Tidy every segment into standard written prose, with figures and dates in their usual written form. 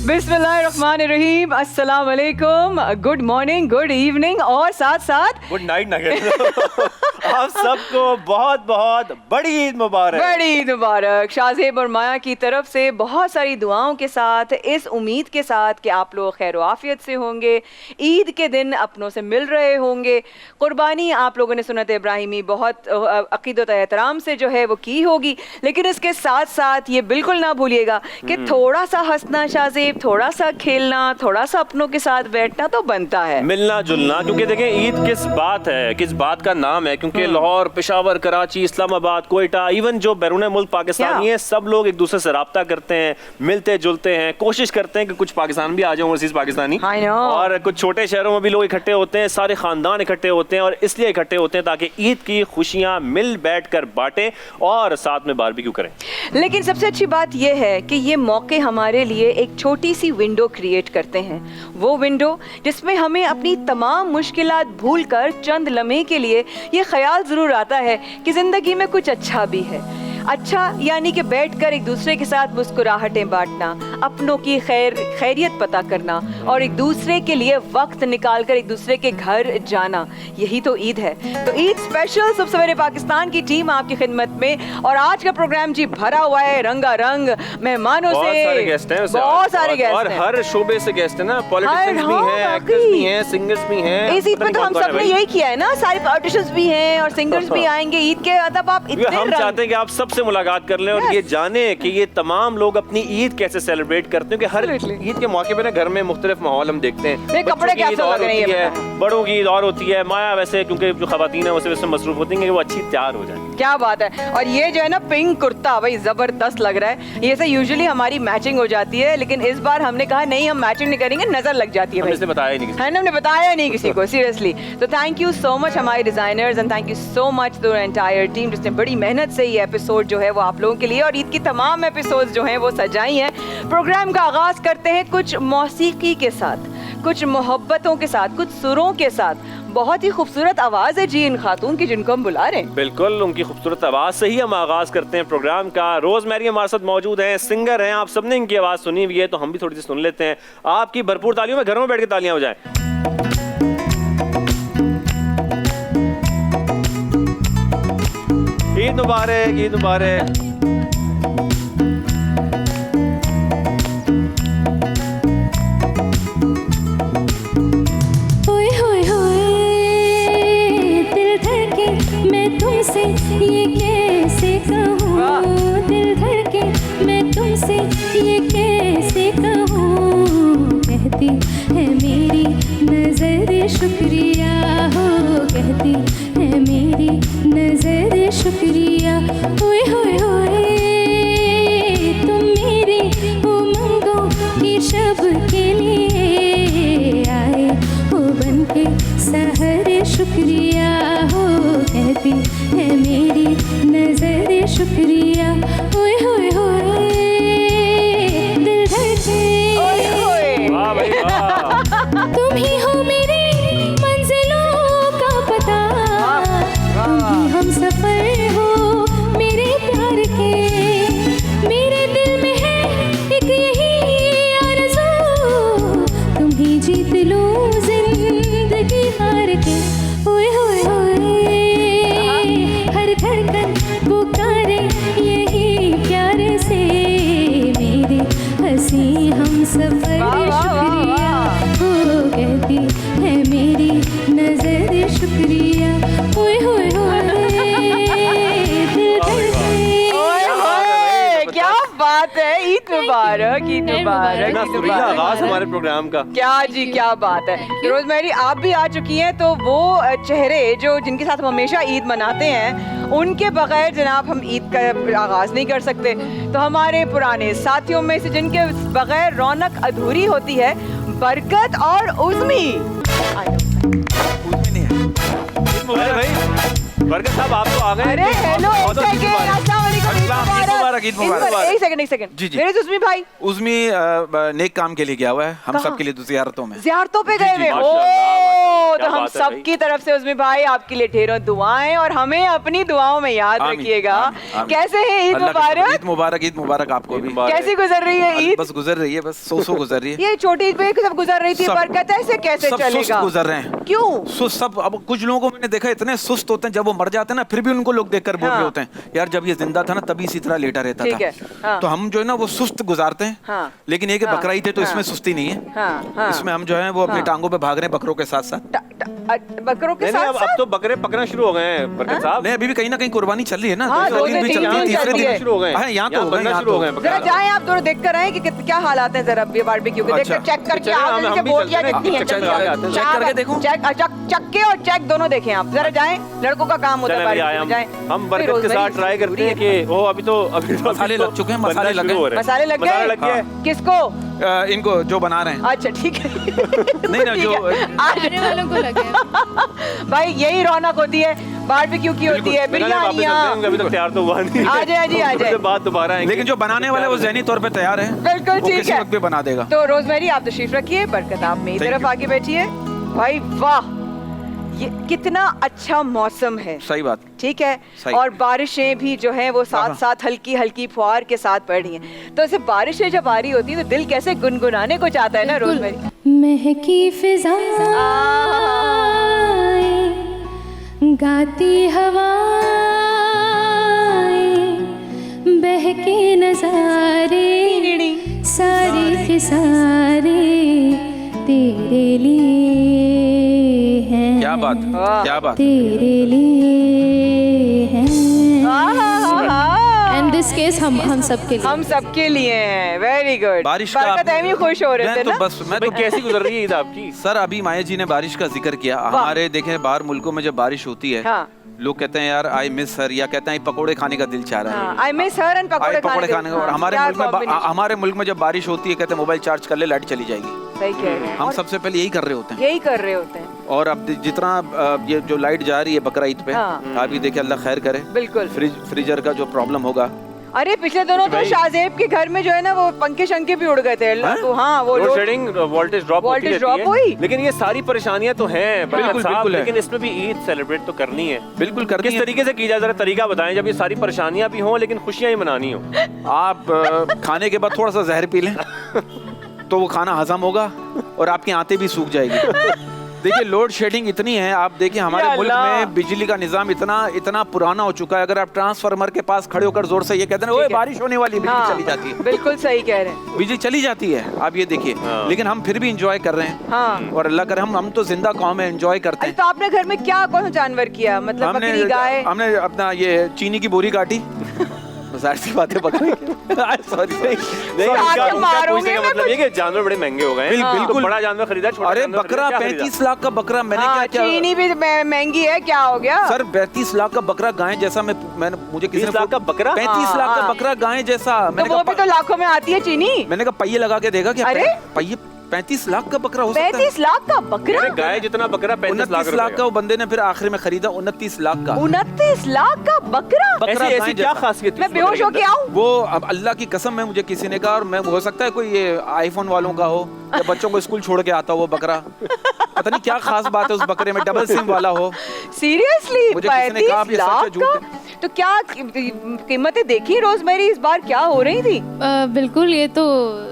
बिस्मिल्लाहिर्रहमानिर्रहीम, अस्सलाम वालेकुम, गुड मॉर्निंग, गुड इवनिंग और साथ साथ गुड नाइट ना कहना। आप सबको बहुत बहुत बड़ी ईद मुबारक। बड़ी ईद मुबारक। शाहजेब और माया की तरफ से बहुत सारी दुआओं के साथ, इस उम्मीद के साथ कि आप लोग खैर आफियत से होंगे, ईद के दिन अपनों से मिल रहे होंगे, कुर्बानी आप लोगों ने सुन्नत इब्राहिमी बहुत अकीदत एहतराम से जो है वो की होगी। लेकिन इसके साथ साथ ये बिल्कुल ना भूलिएगा कि थोड़ा सा हंसना शाहजेब, थोड़ा सा खेलना, थोड़ा सा अपनों के साथ बैठना तो बनता है, मिलना जुलना। क्योंकि देखें ईद किस बात है, किस बात का नाम है, क्योंकि लाहौर, पेशावर, कराची, इस्लामाबाद, कोयटा, इवन जो बैरून मुल्क पाकिस्तानी है, सब लोग एक दूसरे से राब्ता करते हैं, मिलते जुलते हैं, कोशिश करते हैं कि कुछ पाकिस्तान भी आ जाए, ओवरसीज पाकिस्तानी। और कुछ छोटे शहरों में भी लोग इकट्ठे होते हैं, सारे खानदान इकट्ठे होते हैं, और इसलिए इकट्ठे होते हैं ताकि ईद की खुशियां मिल बैठ कर बांटें और साथ में बारबेक्यू करें। लेकिन सबसे अच्छी बात यह है कि ये मौके हमारे लिए एक छोटी सी विंडो क्रिएट करते हैं, वो विंडो जिसमें हमें अपनी तमाम मुश्किलात भूलकर चंद लम्हे के लिए ये ख्याल ज़रूर आता है कि ज़िंदगी में कुछ अच्छा भी है। अच्छा यानी कि बैठकर एक दूसरे के साथ मुस्कुराहटें बांटना, अपनों की खैरियत पता करना और एक दूसरे के लिए वक्त निकालकर एक दूसरे के घर जाना, यही तो ईद है। तो ईद स्पेशल सुबह सवेरे पाकिस्तान की टीम आपकी खिदमत में, और आज का प्रोग्राम जी भरा हुआ है रंगारंग मेहमानों से, बहुत सारे गेस्ट हैं, बहुत सारे गेस्ट और हर शोबे से गेस्ट है ना, पॉलिटिशियंस भी हैं, एक्टर्स भी हैं, सिंगर्स भी हैं। इस ईद पे तो हम सब ने यही किया है ना, सारे पॉलिटिशियंस भी हैं और सिंगर्स भी आएंगे ईद के। मतलब आप इतने हम चाहते हैं कि आप सबसे मुलाकात कर लें और ये जाने कि ये तमाम लोग अपनी ईद कैसे सेलिब्रेट करते हैं। कि हर ईद के मौके पे ना घर में मुख्तलिफ माहौल हम देखते हैं, कपड़े कैसे लग रहे हैं, बड़ों की ईद और होती है। माया वैसे क्योंकि जो खवातीन है वैसे मसरूफ होती है कि वो अच्छी तैयार हो जाए। क्या बात है। और ये जो है ना पिंक कुर्ता भाई जबरदस्त लग रहा है। ये से यूजुअली हमारी मैचिंग हो जाती है, लेकिन इस बार हमने कहा नहीं, हम मैचिंग नहीं करेंगे, नजर लग जाती है भाई। हमने बताया नहीं, है ना, हमने बताया नहीं किसी को, सीरियसली। तो थैंक यू सो मच हमारे designers, and thank you so much the entire team जिसने बड़ी मेहनत से ये एपिसोड जो है वो आप लोगों के लिए और ईद की तमाम एपिसोड्स जो हैं वो सजाई हैं। प्रोग्राम का आगाज करते हैं कुछ मौसीकी के साथ, कुछ मोहब्बतों के साथ, कुछ सुरों के साथ। बहुत ही खूबसूरत आवाज है जी इन खातून की जिनको हम बुला रहे हैं। बिल्कुल, उनकी खूबसूरत आवाज से ही हम आगाज करते हैं प्रोग्राम का। रोजमेरी हमारे साथ मौजूद हैं, सिंगर हैं, आप सबने इनकी आवाज सुनी हुई है तो हम भी थोड़ी सी सुन लेते हैं। आपकी भरपूर तालियों में घरों में बैठ के तालियां हो जाएं। ईद मुबारक, ईद मुबारक। ये कैसे कहूँ, दिल धर के मैं तुमसे ये कैसे कहूँ। कहती है मेरी नजर शुक्रिया हो, कहती है मेरी नजर शुक्रिया। ओए होए होए तुम मेरी उमंगों की शब के लिए आए हो बनके सहर शुक्रिया हो, कहती है मेरी नजर शुक्रिया। ओए होए होए दिल धड़के, वाह भाई वाह। तुम ही हो मेरी मंजिलों का पता, तुम ही हम सफर हो मेरे प्यार के। मेरे दिल में है एक यही आरज़ू, तुम ही जीत लो जिंदगी हार के। ओए होए होए हर धड़कन पुकारे यही प्यार से, मेरे हंसी हम सफर शुक्रिया हो, कहती है मेरी नजर शुक्रिया। ओए होए क्या बात है। ईद मुबारक, ईद मुबारक, ईद मुबारक। आगाज हमारे प्रोग्राम का क्या जी, क्या बात है। रोजमेरी आप भी आ चुकी हैं, तो वो चेहरे जो जिनके साथ हम हमेशा ईद मनाते हैं, उनके बगैर जनाब हम ईद का आगाज नहीं कर सकते। तो हमारे पुराने साथियों में से जिनके बगैर रौनक अधूरी होती है, बरकत और उज़मी। अरे भाई बरकत साहब आप तो आ गए। अरे हेलो, एक सेकंड। जी जी। मेरे उज़मी भाई, उज़मी नेक काम के लिए गया हुआ है, हम सब के लिए जियारतों में। ज़ियारतों पे गए हुए। माशाल्लाह, ओ तो हम बात है भाई। सबकी तरफ से उस्मी भाई आपके लिए ढेरों दुआएं और हमें अपनी दुआओं में याद आमीन, रखिएगा। आमीन, आमीन। कैसे है ईद अल्लाह का मुबारक? ईद मुबारक, ईद मुबारक आपको भी। कैसी गुजर रही है ईद? बस गुजर रही है, बस सो गुजर रही है। ये छोटी ईद पे सब गुजर रही थी, सब- बरकत है, ऐसे कैसे सब सुस्त चलेगा? गुजर रहे हैं। क्यों? सुस्त सब। अब कुछ लोगों को मैंने देखा इतने सुस्त होते हैं, जब वो मर जाते हैं ना फिर भी उनको लोग देखकर बोल रहे हाँ। होते हैं यार जब ये जिंदा था ना तभी इसी तरह लेटा रहता ठीक है, था। हाँ। तो हम जो है ना वो सुस्त गुजारते हैं। हाँ। लेकिन ये कि हाँ, बकरा ईद है तो हाँ। इसमें सुस्ती नहीं है। हाँ, हाँ। इसमें हम जो है वो अपनी हाँ। टांगों पे भाग रहे हैं बकरों के साथ साथ। बकरों के नहीं नहीं, साथ अब तो बकरे पकना शुरू हो गए हैं बरकत साहब। नहीं अभी भी कहीं ना कहीं कुर्बानी चल रही है ना। हाँ, दूसरे दो दिन से भी तीन चलती है, दिन तीसरे चलती दिन है। शुरू हो गए हैं। हाँ, यहाँ तो हो गए, बनना यहाँ शुरू हो तो। गए जरा बकरे। जाएं आप दोनों देख कर आए कि क्या हालात हैं, जरा ये बारबेक्यू के देख कर अच्छा। चेक करके चलिए, आओ, हम इनके भी बोटियां चलते हैं। कितनी हैं, अच्छा, चलिए। चलिए, आते हैं। चेक करके देखो। चक्के और चेक दोनों देखें आप, जरा जाएं, लड़कों का काम होता है चलें भैया, बारबेक्यू में, जाएं। हम कोई बरकत के साथ रोजमेरी ट्राई करते हैं कि वो अभी तो मसाले लग चुके हैं, बनना मसाले लग शुरू गए। हो रहे हैं। मसाले लग मसाला गए? लग गया है। किसको? इनको जो बना रहे हैं। अच्छा ठीक है। नहीं ना, जो आने वालों को लगे। भाई यही रौनक होती है बारबेक्यू की, होती है मैंने वापस चलते हैं, बिरयानियाँ। अभी तक तैयार तो हुआ नहीं। आ जाए जी, आ जाए। उसके बाद दोबारा आएंगे। लेकिन जो बनाने वाला है वो ज़हनी तौर पे तैयार है। बिल्कुल वो ठीक किसी है। वक्त भी बना देगा। तो रोजमेरी आप तशरीफ रखिए, बरकत आप मेरी Thank तरफ you. आके बैठिए। भाई वाह, ये कितना अच्छा मौसम है। सही बात। ठीक है, सही। और बारिशें भी जो हैं वो साथ हाँ। साथ हल्की हल्की फुहार के साथ पड़ रही हैं। तो ऐसे बारिशें जब आ रही होती है तो दिल कैसे गुनगुनाने को चाहता है ना रोजमेरी। महकी फिजाएं, गाती हवाएं, बहके नजारे, सारे के सारे तेरे लिए हैं। क्या बात, वाह। क्या बात। तेरे लिए हैं। एंड दिस केस हम सबके लिए। हम सबके लिए हैं। Very good. बारिश का बरकत आप- एमी खुश हो रहे मैं थे तो ना। बस मैं भाई तो कैसी गुजर रही है ईद आपकी? सर अभी माया जी ने बारिश का जिक्र किया। हमारे देखें बाहर मुल्कों में जब बारिश होती है हाँ। लोग कहते हैं यार आई मिस सर, या कहते हैं पकोड़े खाने का दिल चाह रहा है। I miss her and I पकोड़े खाने का। और हमारे क्या मुल्क में combination? हमारे मुल्क में जब बारिश होती है कहते हैं मोबाइल चार्ज कर ले लाइट चली जाएगी। सही कह रहे हैं। हम और सबसे पहले यही कर रहे होते हैं। यही कर रहे होते हैं। और अब जितना ये जो लाइट जा रही है बकरा ईद पे, हाँ। आप ये देखिए अल्लाह खैर करे। बिल्कुल। फ्रीजर का जो प्रॉब्लम होगा। अरे पिछले दिनों तो भाई- शाहजेब के घर में जो है ना वो पंखे शंखे भी उड़ गए थे। तो हाँ वो लोड लोग शेडिंग, वोल्टेज ड्रॉप होती Voltage रहती drop है। हुई। लेकिन ये सारी परेशानियां तो हैं बरकत बिल्कुल, साहब, बिल्कुल है। लेकिन इसमें भी ईद सेलिब्रेट तो करनी है। बिल्कुल करनी किस है। तरीके से की जाए, जरा तरीका बताएं जब ये सारी परेशानियां भी हों लेकिन खुशियां ही मनानी हो। आप खाने के बाद थोड़ा सा जहर पी लें तो वो खाना हजम होगा और आपकी आंतें भी सूख जाएगी। देखिए लोड शेडिंग इतनी है, आप देखिए हमारे या मुल्क अल्लाह। में बिजली का निजाम इतना पुराना हो चुका है। अगर आप ट्रांसफार्मर के पास खड़े होकर जोर से ये कहते हैं ओए ठीक है। बारिश होने वाली, बिजली चली जाती है। बिल्कुल सही कह रहे हैं। बिजली चली जाती है, आप ये देखिए। हाँ। लेकिन हम फिर भी इंजॉय कर रहे हैं। हाँ। और अल्लाह करे हम तो जिंदा कौम है, इंजॉय करते अरे हैं। तो आपने घर में क्या कौन सा जानवर किया, मतलब बकरी गाय? हमने अपना ये चीनी की बोरी काटी। जाहिर सी बात है बकरी सॉरी नहीं, आके उनका मारोगे पूछने का मैं मतलब ये कि जानवर बड़े महंगे हो गए हैं। बिल्कुल। तो बड़ा जानवर खरीदा, छोटा अरे जानवर बकरा खरीदा, क्या खरीदा? 35 लाख का बकरा मैंने हाँ, क्या चीनी भी महंगी है, क्या हो गया? सर 35 लाख का बकरा गाय जैसा मैंने मुझे किसी 30 लाख का बकरा? 35 लाख का हाँ। बकरा गाय जैसा। तो मैंने वो भी कहा तो लाखों में आती है चीनी। मैंने कहा पहिए लगा के देखा क्या अरे? पहिए 35 लाख का बकरा हो सकता है। 35 लाख का बकरा? अरे गाय जितना बकरा 35 लाख 29 लाख का वो बंदे ने फिर आखिर में खरीदा 29 लाख का 29 लाख का बकरा? बकरा ऐसी गाय क्या जैसा। खासियत मैं बेहोश होके आऊं? वो अब अल्लाह की कसम है मुझे किसी ने कहा, और मैं हो सकता है कोई ये आईफोन वालों का हो या बच्चों को स्कूल छोड़ के आता हो वो बकरा। पता नहीं क्या खास बात है उस बकरे में, डबल सिम वाला हो। सीरियसली मुझे किसी ने कहा, अब 35 ये सच है, लाख झूठ का? तो क्या कीमतें देखी रोजमेरी इस बार क्या हो रही थी? बिल्कुल, ये तो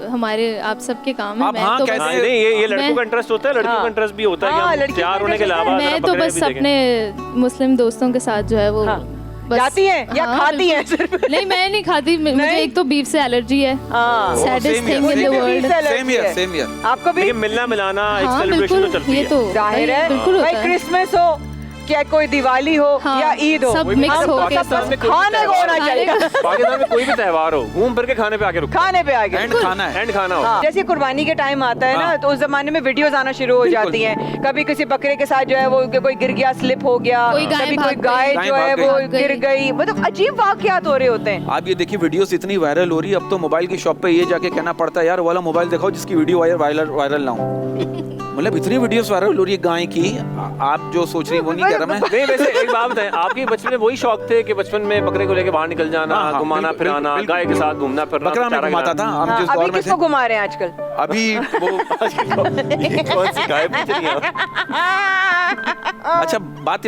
हमारे आप सबके काम है। आप मैं हाँ तो कहते बस हाँ, नहीं ये लड़कों मैं- का इंटरेस्ट होता है, लड़कियों हाँ। का इंटरेस्ट भी होता है हाँ, कि हम लड़कियों तैयार का होने के interest अलावा मैं जरा तो बकरे बस भी देखें। अपने मुस्लिम दोस्तों के साथ जो है वो हाँ। बस- जाती हैं या हाँ, खाती हैं बिल्कुल। सिर्फ? नहीं मैं नहीं खाती, मुझे नहीं? एक तो बीफ से एलर्जी है। हाँ। Saddest same here, thing in मुझे द भी वर्ल्ड। बीफ से allergy सेम ईयर है। Same year. आपको भी? लेकिन मिलना मिलाना एक हाँ सेलिब्रेशन बिल्कुल, तो चलती ये है। तो जाहिर है बिल्कुल होता भाई, है। क्रिसमस हो क्या कोई दिवाली हो हाँ, या ईद हो, सब कोई भी मिक्स मतलब हो के पाकिस्तान में कोई भी खाने को त्योहार होना हो, चाहिए। पाकिस्तान में कोई भी त्योहार हो घूम फिर के खाने पे आके रुको, खाने पे आ गए। एंड खाना है। एंड खाना हो। हाँ। जैसे कुर्बानी के टाइम आता है ना, हाँ। तो उस जमाने में वीडियोस आना शुरू हो जाती हैं। कभी किसी बकरे के साथ जो है वो कोई गिर गया, स्लिप हो गया, कोई गाय कभी कोई भाग गाय गई। जो है गाय वो भाग गई। गिर गई, मतलब अजीब वाकयात हो रहे होते हैं। आप ये देखिए वीडियोस इतनी वायरल हो रही है, अब तो मोबाइल की शॉप पे ये जाके कहना पड़ता है यार वो वाला मोबाइल दिखाओ जिसकी वीडियो वायरल ना हो। मतलब इतनी वीडियोस वायरल हो रही है गाय की, आप जो सोच रही है वो नहीं कह रहा मैं। नहीं वैसे एक बात बताएं, आपके बचपन में वही शौक थे कि बचपन में बकरे को लेके बाहर निकल जाना, हाँ, हाँ, घुमाना बिल्कुल, फिराना, बिल्कुल, गाय के साथ घूमना फिरना, बकरा में चारा घुमाता था खिलाना। हम हाँ, जिस अभी दौर में किसको थे। घुमा रहे हैं आजकल? अभी वो ये कौन सी गाय पूछ रही हैं आप? अच्छा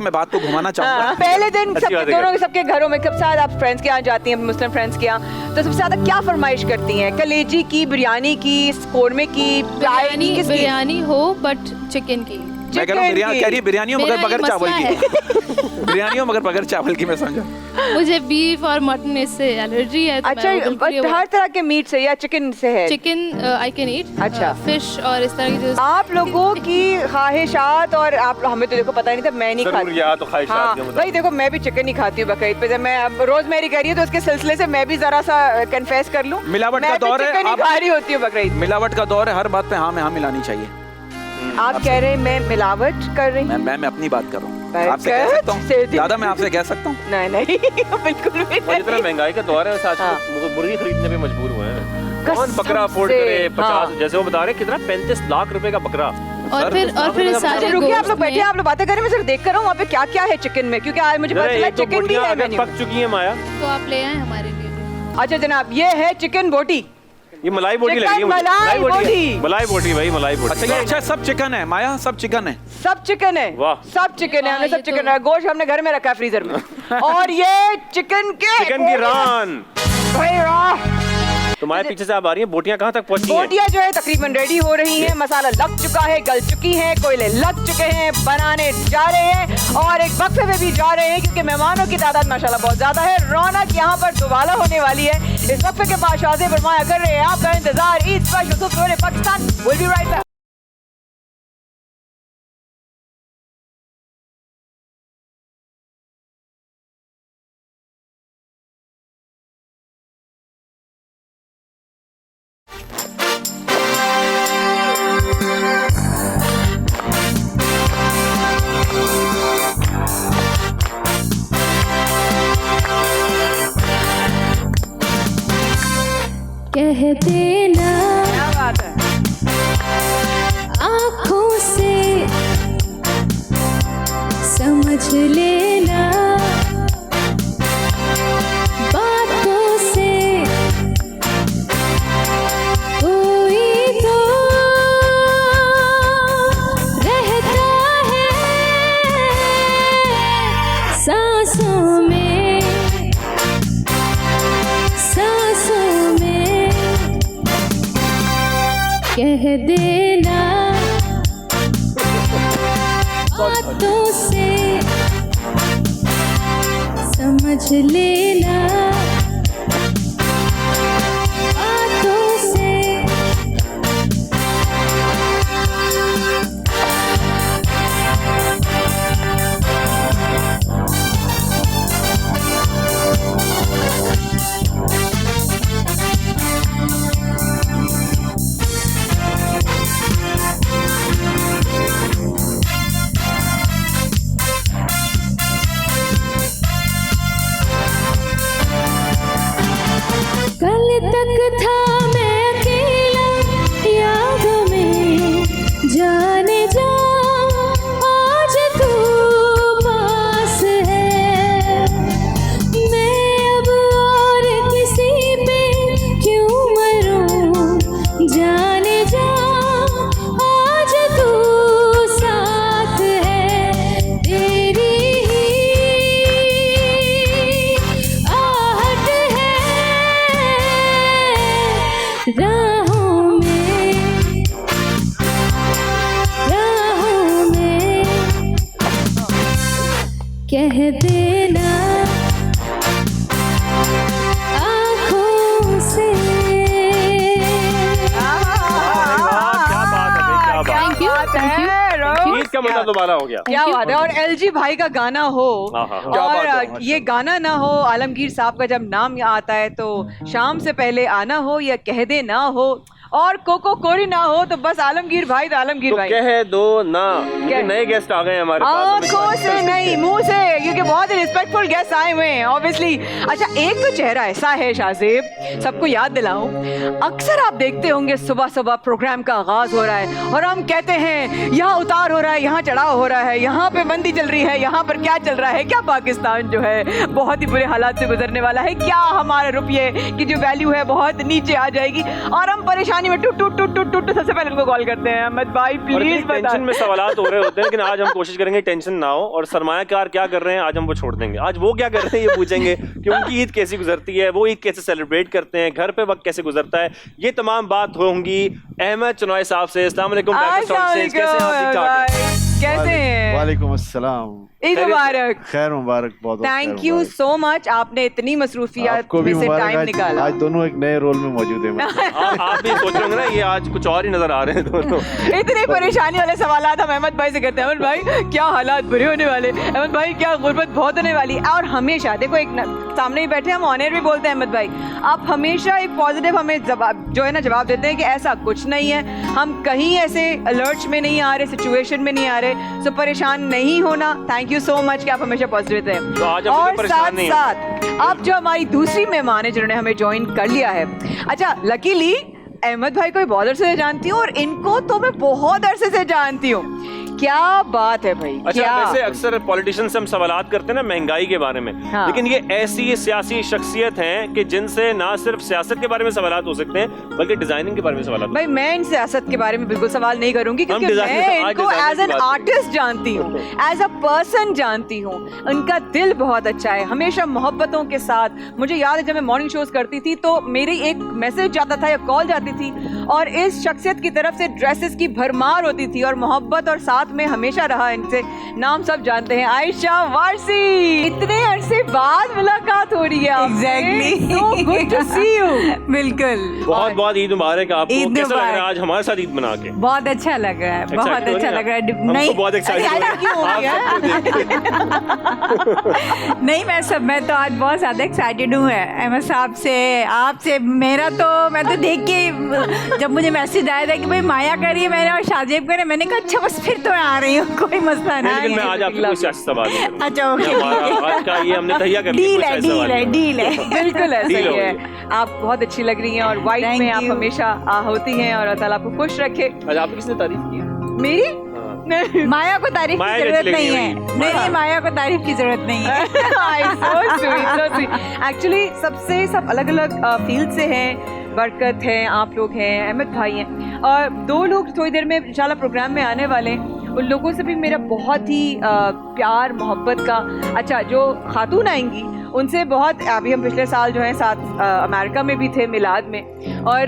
मैं बात को घुमाना चाहूंगा। पहले दिन अच्छी बात है। सबके घरों में कब साथ आप फ्रेंड्स के यहाँ जाती हैं, मुस्लिम फ्रेंड्स के यहाँ, तो सबसे ज्यादा क्या फरमाइश करती हैं? कलेजी की, बिरयानी की, कोरमे की, फ्राई की, किसकी? बिरयानी हो बट चिकन की। मैं कह रहा हूँ बिरयानी, कह रही है बिरयानी हो मगर बगैर चावल मसला की। बिरयानी हो मगर बगैर चावल की, मैं समझा। मुझे बीफ और मटन इससे एलर्जी है, तो अच्छा, मैं वो बिल्कुल ही बट हर तरह के मीट से या चिकन से है? Chicken I can eat. अच्छा। फिश और इस तरह की जो आप लोगों की ख्वाहिशात, और आप, हमें तो देखो पता नहीं था, मैं नहीं खाती। ज़रूरियात और ख्वाहिशात हाँ के मुताबिक। भाई देखो, मैं भी चिकन नहीं खाती हूँ बकरीद पे। जब मैं अब रोजमेरी कह रही हूँ तो उसके सिलसिले से मैं भी जरा सा कन्फेस कर लूँ, मिलावट का दौर है, चिकन ही आप- खा रही होती हूँ बकरीद। मिलावट का दौर है, हर बात पे हाँ में हाँ मिलानी चाहिए। आप कह रहे हैं मैं मिलावट कर रही हूँ? मैं अपनी बात कर रहा हूँ, मैं आपसे कह सकता हूँ से- दादा, मैं आपसे कह सकता हूँ। नहीं नहीं बिल्कुल भी और जितना नहीं। महंगाई का दौर है वैसे आज हाँ। मुर्गी खरीदने पे मजबूर हुए हैं। कसम कौन बकरा अफोर्ड से, करे? 50 हाँ। जैसे वो बता रहे हैं, कितना 35 लाख रुपए का बकरा। और फिर अच्छा, सारे रुकिए, आप लोग गोश्त बैठे, में- आप लोग बातें करें, मैं सिर्फ देख कर रहा हूँ वहाँ पे क्या क्या है चिकन में, क्योंकि आज मुझे पता चला एक तो चिकन भी बोटियां है अगर मेन्यू। पक चुकी हैं माया। तो आप ले आए हमारे लिए। अच्छा जनाब, ये है चिकन बोटी। ये मलाई बोटी लग रही है चिकन मुझे। मलाई बोटी। मलाई बोटी भाई, मलाई बोटी। अच्छा, ये अच्छा सब चिकन है माया, सब चिकन है। सब चिकन है, वाह। सब चिकन है, हमने हाँ, सब ये चिकन तो- है। गोश्त हमने घर में रखा है फ्रीजर में। और ये चिकन के चिकन की रान। भाई वाह। तो माया पीछे से आप आ रही हैं, बोटियां कहाँ तक पहुंची हैं? बोटियां जो है तकरीबन रेडी हो रही हैं, मसाला लग चुका है, गल चुकी है, कोयले लग चुके हैं, बनाने जा रहे हैं और एक वक्फे में भी जा रहे हैं, क्योंकि मेहमानों की तादाद माशाल्लाह बहुत ज्यादा है। रौनक यहाँ पर दुबाला होने वाली है। इस वक्फे के बाद शाज़ेब फरमाया कर रहे हैं आपका इंतजार। Eid special Pakistan. Will be right back. कह देना क्या बात है? आँखों से समझ लेना, बातों से कोई तो रहता है सांसों में, सांसों में। कह देना बातों से समझ लेना, बातों से। कल तक था मैं अकेला यादों में, जाने जा आज तू पास है। मैं अब और किसी पे क्यों मरूं, जाने जा आज तू साथ है। तेरी आहट है राहों में, राहों में। कह देना आँखों से। क्या बात है भाई, क्या बात है। Thank you, thank you, thank you. Eid का मजा दोबारा हो गया। क्या बात है। और एलजी भाई का गाना हो हाँ, हाँ, हाँ। क्या बात है, और ये गाना ना हो, आलमगीर साहब का जब नाम आता है तो शाम से पहले आना हो या कह दे ना हो, और कोको कोरी ना हो, तो बस आलमगीर भाई तो आलमगीर तो भाई। कह दो ना, क्योंकि नए गेस्ट आ गए हैं हमारे पास। आंखों से नहीं, मुंह से, क्योंकि बहुत ही रिस्पेक्टफुल गेस्ट आए हुए हैं ऑब्वियसली। अच्छा, एक तो चेहरा ऐसा है शाज़ेब, सबको याद दिलाऊं, अक्सर आप देखते होंगे सुबह सुबह प्रोग्राम का आगाज हो रहा है और हम कहते हैं यहाँ उतार हो रहा है, यहाँ चढ़ाव हो रहा है, यहाँ पे मंदी चल रही है, यहाँ पर क्या चल रहा है, क्या पाकिस्तान जो है बहुत ही बुरे हालात से गुजरने वाला है, क्या हमारे रुपये की जो वैल्यू है बहुत नीचे आ जाएगी, और हम परेशानी परेशानी में टूट सबसे पहले उनको कॉल करते हैं। अहमद भाई प्लीज बता। टेंशन में सवालात हो रहे होते हैं, लेकिन आज हम कोशिश करेंगे टेंशन ना हो। और सरमायाकार क्या कर रहे हैं आज हम वो छोड़ देंगे। आज वो क्या कर रहे हैं ये पूछेंगे कि उनकी ईद कैसी गुजरती है, वो ईद कैसे सेलिब्रेट करते हैं, घर पे वक्त कैसे गुजरता है। ये तमाम बात होंगी अहमद चुनाई साहब से। अस्सलाम वालेकुम। कैसे हैं आप? ठीक ठाक हैं? कैसे हैं? वालेकुम अस्सलाम। ईद मुबारक। खैर मुबारक। बहुत थैंक यू सो मच, आपने इतनी मसरूफियात में से टाइम निकाला। आज दोनों एक नए रोल में मौजूद हैं। आप भी सोच रहे होंगे ना ये आज कुछ और ही नजर आ रहे हैं दोनों। इतनी परेशानी वाले सवाल हम अहमद भाई से करते हैं। अहमद भाई क्या हालात बुरे होने वाले, अहमद भाई क्या गुर्बत बहुत होने वाली। और हमेशा देखो एक सामने ही बैठे हम ऑन एयर भी बोलते हैं अहमद भाई, आप हमेशा एक पॉजिटिव हमें जवाब देते हैं कि ऐसा कुछ नहीं है, हम कहीं ऐसे अलर्ट्स में नहीं आ रहे, सिचुएशन में नहीं आ रहे, सो परेशान नहीं होना। थैंक यू सो मच कि आप हमेशा पॉजिटिव हैं। तो आज हम और परेशान साथ नहीं साथ अब जो हमारी दूसरी मेहमान है जिन्होंने हमें ज्वाइन कर लिया है, अच्छा लकीली अहमद भाई को बहुत अरसे से जानती हूँ और इनको तो मैं बहुत अरसे से जानती हूँ। क्या बात है भाई। अच्छा क्या? वैसे अक्सर पॉलिटिशियन से हम सवालात करते हैं ना महंगाई के बारे में, हाँ। लेकिन ये ऐसी सियासी शख्सियत हैं कि जिनसे ना सिर्फ सियासत के बारे में सवालात हो सकते हैं बल्कि डिजाइनिंग के बारे में सवालात। भाई मैं इन सियासत के बारे में बिल्कुल सवाल नहीं करूंगी क्योंकि मैं इनको एज एन आर्टिस्ट जानती हूँ, एज अ पर्सन जानती हूँ। उनका दिल बहुत अच्छा है, हमेशा मोहब्बतों के साथ। मुझे याद है जब मैं मॉर्निंग शोज करती थी तो मेरी एक मैसेज जाता था या कॉल जाती थी और इस शख्सियत की तरफ से ड्रेसेस की भरमार होती थी और मोहब्बत और साथ में हमेशा रहा। इनसे नाम सब जानते हैं, आयशा वारसी। इतने अरसे बाद मुलाकात हो रही है। Exactly. So good to see you. बिल्कुल बहुत बहुत ईद मुबारक आपको। ईद कैसा लग रहा है मुबारक। आज हमारे साथ ईद मना के? बहुत अच्छा लग रहा है, बहुत Excited हो अच्छा रही लग रहा है। हमको नहीं बहुत एक्साइटेड नहीं मैं तो आज बहुत ज्यादा एक्साइटेड हूँ अहमद साहब से, आपसे। मेरा तो मैं तो देख के जब मुझे मैसेज आया था कि भाई माया करिए मैंने और शाजेब करे, मैंने कहा अच्छा बस फिर तो मैं आ रही हूँ, कोई मसला नहीं। लेकिन मैं आज आपसे कोई सियासी सवाल नहीं करूंगा। अच्छा ओके हमारा आज का ये हमने तैयार कर लिया, कोई सियासी सवाल नहीं डील है बिल्कुल ऐसा Deal ही हो है। आप बहुत अच्छी लग रही हैं और व्हाइट Thank में आप you. हमेशा होती हैं और अल्लाह ताला आपको खुश रखे। आज आपने किसने तारीफ की? मेरी माया को तारीफ माया की की जरूरत अच्छी नहीं लगी है, हुई। नहीं माया को तारीफ की जरूरत नहीं है। एक्चुअली सब अलग अलग फील्ड से हैं। बरकत हैं, आप लोग हैं, अहमद भाई हैं और दो लोग थोड़ी देर में इंशाल्लाह प्रोग्राम में आने वाले हैं। उन लोगों से भी मेरा बहुत ही प्यार मोहब्बत का, अच्छा जो खातून आएंगी उनसे बहुत, अभी हम पिछले साल जो है साथ अमेरिका में भी थे मिलाद में, और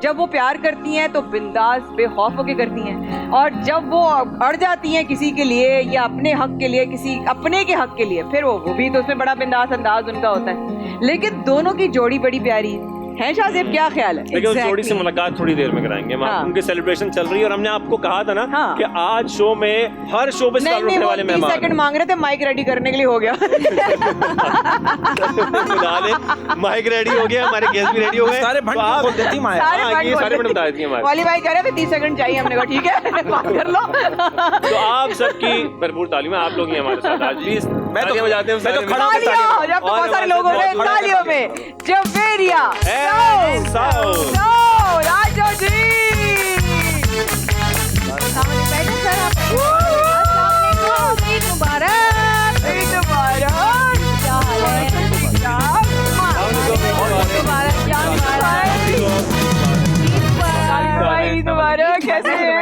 जब वो प्यार करती हैं तो बिंदास बेखौफ होके करती हैं, और जब वो अड़ जाती हैं किसी के लिए या अपने हक के लिए, किसी अपने के हक के लिए, फिर वो भी तो उसमें बड़ा बिंदास अंदाज उनका होता है। लेकिन दोनों की जोड़ी बड़ी प्यारी है। शाहजेब क्या ख्याल है? लेकिन उस जोड़ी से मुलाकात थोड़ी देर में कराएंगे। हाँ। उनके सेलिब्रेशन चल रही है और हमने आपको कहा था ना हाँ। कि आज शो में हर शो पे स्टार नहीं होने वो वाले 30 मेहमान सेकंड मांग रहे थे, माइक रेडी करने के लिए हो गया। माइक रेडी हो गया, हमारे गेस्ट भी रेडी हो गए। सारे भंड खोल देती माया। सारे भंड बता देती है हमारे। वाली भाई कह रहे थे 30 सेकंड चाहिए, हमने कहा ठीक है बात कर लो। तो आप सबकी भरपूर तालीम, आप लोग ही हमारे साथ आज प्लीज। मैं तो बजाते हैं, मैं तो खड़ा होकर तालियों, जब तो बहुत सारे लोग हो रहे हैं तालियों में। जवेरिया राजो जी, ईद मुबारक। ईद मुबारक। क्या हाल है? ईद मुबारक। कैसे हैं?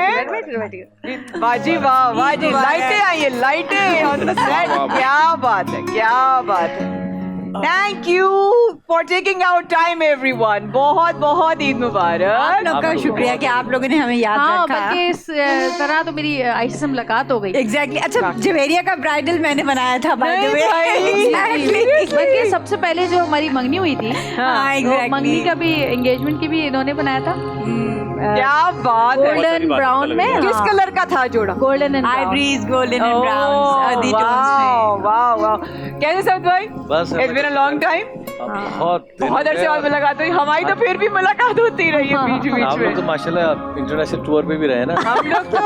बाजी वाह वाह जी, लाइटें आई है, लाइटें ऑन द सेट। क्या बात है, क्या बात है। Thank you for taking out time everyone. बहुत बहुत ईद आप मुबारक। लोग का शुक्रिया कि आप लोगों ने हमें याद हाँ रखा। बल्कि इस तरह तो मेरी आयशा से मुलाकात हो गई। एग्जैक्टली अच्छा जवेरिया का ब्राइडल मैंने बनाया था by the way। Exactly. बल्कि सबसे पहले जो हमारी मंगनी हुई थी, हाँ, तो exactly. मंगनी का भी एंगेजमेंट की भी इन्होंने बनाया था। क्या बात है। गोल्डन ब्राउन में। किस हाँ, कलर का था जोड़ा? Golden and Ivories, golden and browns, the tones वाह में। वाह वाह। कैसे सब भाई? बस It's been a long time। बहुत अरसे बाद मुलाकात हुई हमारी, तो फिर भी मुलाकात होती रही है बीच बीच आप लोग में। तो माशाल्लाह इंटरनेशनल टूर पे भी रहे ना। हम लोग तो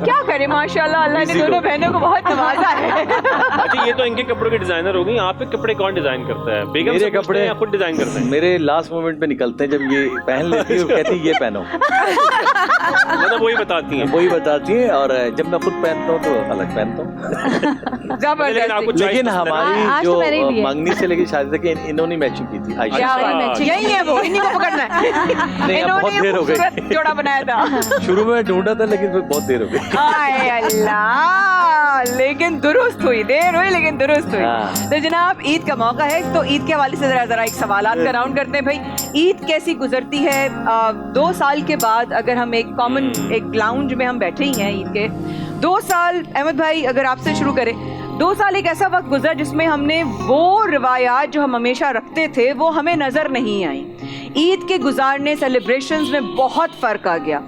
क्या करें, माशाल्लाह अल्लाह ने दोनों बहनों को बहुत नवाजा है। अच्छा ये तो इनके कपड़ों के डिजाइनर हो गई, आप पे कपड़े कौन डिजाइन करता है? बेगम मेरे से पूछते कपड़े हैं या खुद डिजाइन करते हैं? मेरे लास्ट मोमेंट पे निकलते हैं जब ये पहन लेती है और कहती है ये पहनो, मतलब वही बताती हैं। वही बताती है, और जब मैं खुद पहनता हूँ तो अलग पहनता हूँ। लेकिन आपको जबरदस्त। choice लेकिन पसंद है? हमारी आज जो तो मैंने ही लिए। मंगनी से लेकर शादी तक इन्होंने मैचिंग की थी आयशा क्या से। बात है। यही है वो, इन्हीं को पकड़ना है। नहीं, अब बहुत देर हो गई। खूबसूरत जोड़ा बनाया था। शुरू में ढूंढा था लेकिन फिर बहुत देर हो गई। आए अल्लाह, लेकिन दुरुस्त हुई, देर हुई लेकिन दुरुस्त हुई। हाँ। तो जनाब ईद का मौका है, तो ईद के हवाले से जरा एक सवालात का राउंड करते हैं। भाई ईद कैसी गुजरती है? 2 साल के बाद अगर हम एक कॉमन एक लाउंज में हम बैठे ही हैं ईद के 2 साल, अहमद भाई अगर आपसे शुरू करें, 2 साल एक ऐसा वक्त गुजरा जिसमें हमने वो रिवायात जो हम हमेशा रखते थे वो हमें नजर नहीं आई। ईद के गुजारने सेलिब्रेशंस में बहुत फर्क आ गया।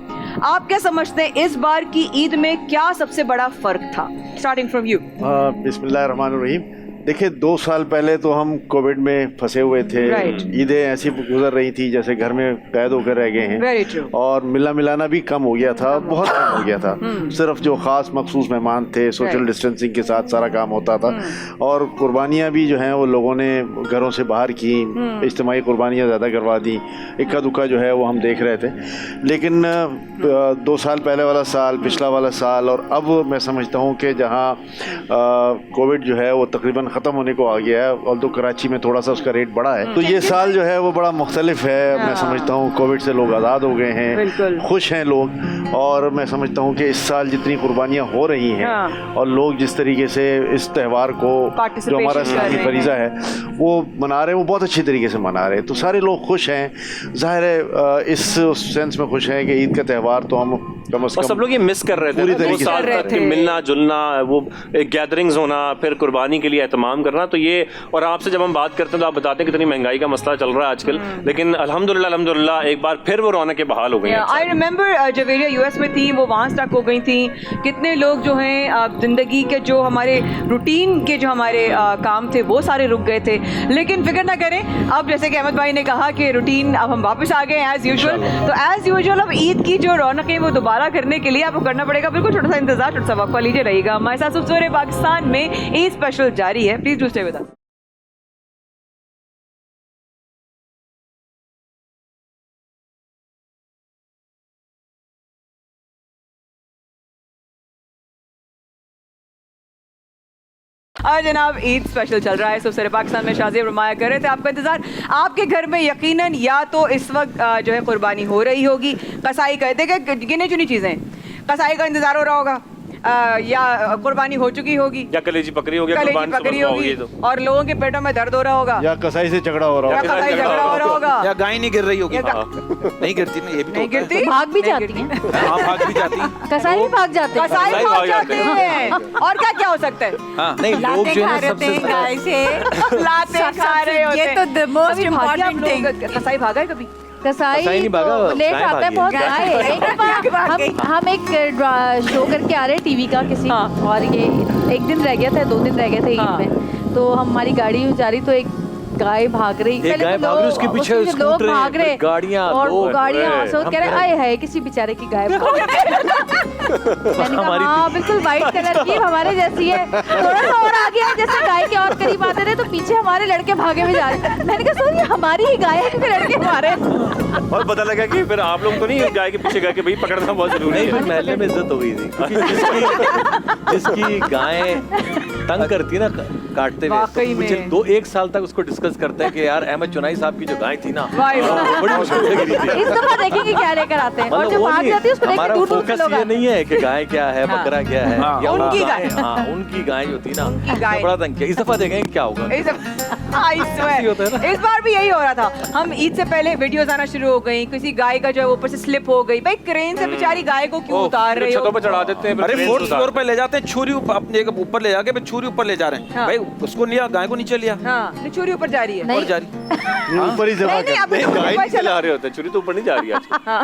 आप क्या समझते हैं इस बार की ईद में क्या सबसे बड़ा फर्क था? Starting from you. बिस्मिल्लाहिर्रहमानिर्रहीम। देखिए 2 साल पहले तो हम कोविड में फंसे हुए थे। Right. ईदें ऐसी गुजर रही थी जैसे घर में कैद होकर रह गए Very हैं true. और मिलना मिलाना भी कम हो गया था, बहुत कम हो गया था। सिर्फ जो खास मखसूस मेहमान थे, सोशल Right. डिस्टेंसिंग के साथ सारा काम होता था। और कुर्बानियाँ भी जो हैं वो लोगों ने घरों से बाहर की, इज्तिमाई कुर्बानियाँ ज़्यादा करवा दी। इक्का दुक्का जो है वो हम देख रहे थे। लेकिन 2 साल पहले वाला साल, पिछला वाला साल और अब मैं समझता हूँ कि जहाँ कोविड जो है वो तकरीबन ख़त्म होने को आ गया है, और तो कराची में थोड़ा सा उसका रेट बढ़ा है, तो ये साल जो है वो बड़ा मुख्तलिफ है। मैं समझता हूँ कोविड से लोग आज़ाद हो गए हैं, खुश हैं लोग, और मैं समझता हूँ कि इस साल जितनी कुर्बानियाँ हो रही हैं और लोग जिस तरीके से इस त्यौहार को जो हमारा इस्लामी फरीज़ा है वो मना रहे हैं, वो बहुत अच्छी तरीके से मना रहे हैं। तो सारे लोग खुश हैं, ज़ाहिर है इस सेंस में खुश हैं कि ईद का त्यौहार तो हम कम से और कम सब लोग ये मिस कर रहे थे पूरी ना, 2 तरीके से साल कर रहे तक थे। मिलना जुलना, वो एक गैदरिंग्स होना, फिर कुर्बानी के लिए एहतमाम करना। तो ये, और आपसे जब हम बात करते हैं तो आप बताते हैं कितनी महंगाई का मसला चल रहा है आजकल, लेकिन अल्हम्दुलिल्लाह एक बार फिर वो रौनकें बहाल हो गई हैं। आई रिमेम्बर जवेरिया यूएस में थी, वो वहाँ स्टक हो गई थी। कितने लोग जो हैं जिंदगी के जो हमारे रूटीन के जो हमारे काम थे वो सारे रुक गए थे। लेकिन फिक्र ना करें, अब जैसे कि अहमद भाई ने कहा कि रूटीन अब हम वापस आ गए एज यूजुअल। तो एज यूजुअल अब ईद की जो रौनकें वो दोबारा करने के लिए आपको करना पड़ेगा बिल्कुल छोटा सा इंतजार, छोटा सा वक्फा लीजिए, रहिएगा हमारे साथ। खूबसूरत पाकिस्तान में ईद स्पेशल जारी है, please do stay with us. जनाब ईद स्पेशल चल रहा है सबसे पाकिस्तान में। शाज़िब रुमाया कर रहे थे आपका इंतजार। आपके घर में यकीनन या तो इस वक्त जो है कुर्बानी हो रही होगी, कसाई का देखिए गिने चुनी चीज़ें, कसाई का इंतजार हो रहा होगा, या कुर्बानी हो चुकी होगी, या कलेजी पकड़ी होगी, कलेजी कुर्बानी पकड़ी सुबह होगी, तो। और लोगों के पेटों में दर्द हो रहा होगा, या कसाई से झगड़ा हो रहा या होगा। कसाई झगड़ा हो रहा होगा, या गाय नहीं गिर रही होगी। या नहीं गिरती ना, ये भी तो नहीं होता है। गिरती, भाग भी नहीं जाती गिरती। हैं। हाँ, भाग भी जाती। कसाई भी भाग जाते हैं। कसाई कसाई भाग भाग जाते जाते हैं। और क्या क्या हो सकता है? हाँ, नहीं लोग लाते जो है खा ना रहे सबसे थे गाय से, लाते खा रहे होते ये हैं। तो the most कभी भागे आप important thing। लोग? कसाई भागा है कभी? कसाई नहीं भागा, तो लेट गाय आता है भागी बहुत। है। गाय एक दफा हम एक शो करके आ रहे हैं टीवी का किसी, हाँ। और ये एक दिन रह गया था, 2 दिन रह गए थे हाँ। ईद में। तो हमारी गाड़ी जा रही, तो एक गाय भाग रही, एक पहले गाय तो भाग रही, लोग- उसके पीछे उसके लोग स्कूटर है, भाग रहे, गाड़ियाँ, और लोग, गाड़ियाँ अरे, सोच कह रहे हम आए है किसी बेचारे की गाय भाग रही। मैंने कहा हमारी हाँ बिल्कुल वाइट कलर की हमारे जैसी है, थोड़ा सा और आगे है, जैसे गाय के और करीब आते थे तो पीछे हमारे लड़के भागे में जा रहे हैं। मैंने कहा सर ये हमारी ही गाय है क्योंकि लड़के हमारे हैं। और पता लगा कि फिर आप लोग तो नहीं गाय के पीछे गए कि भाई पकड़ना बहुत जरूरी नहीं, है। फिर महल्ले में इज्जत हो गई थी क्योंकि जिसकी गाय तंग करती है ना काटते हुए, वाकई तो मुझे में। 1 साल तक उसको डिस्कस करते हैं कि यार अहमद चुनाई साहब की जो गाय थी ना, वाह, वाह। वो बड़ी मुश्किल से गिरी थी। इस दफा देखेंगे क्या लेकर आते हैं, और मतलब जो वो भाग नहीं, जाती है उसको देख के हमारा दूर दूर से फोकस लोग ये आते हैं। नहीं है कि गाय क्या है, हाँ। बकरा क्या है, हाँ, या वो उनकी गाय। हाँ, उनकी गाय जो थी ना, उनकी गाय। उसने बड़ा तंग किया। इस दफा देखेंगे क्या होगा। I swear। होता है ना। इस बार भी यही हो रहा था। हम ईद से पहले वीडियोस आना शुरू हो गई, किसी गाय का जो है ऊपर से स्लिप हो गई। भाई क्रेन से बेचारी गाय को क्यों ओह, उतार रहे छतों हो? पर चढ़ा देते हैं, फिर अरे क्रेन 4th से उतार- फ्लोर पे ले जाते हैं, छुरी अपने जगह ऊपर ले जाके फिर छुरी ऊपर ले जा रहे हैं। हाँ। भाई उसको लिया, गाय को नीचे लिया हाँ, छुरी ऊपर जा रही है। नहीं। और जा रही। ऊपर ही जमा नहीं, कर अभी तो गाय ऊपर नीचे चला। ला रहे होते हैं, छुरी तो ऊपर नहीं जा रही आज। हाँ,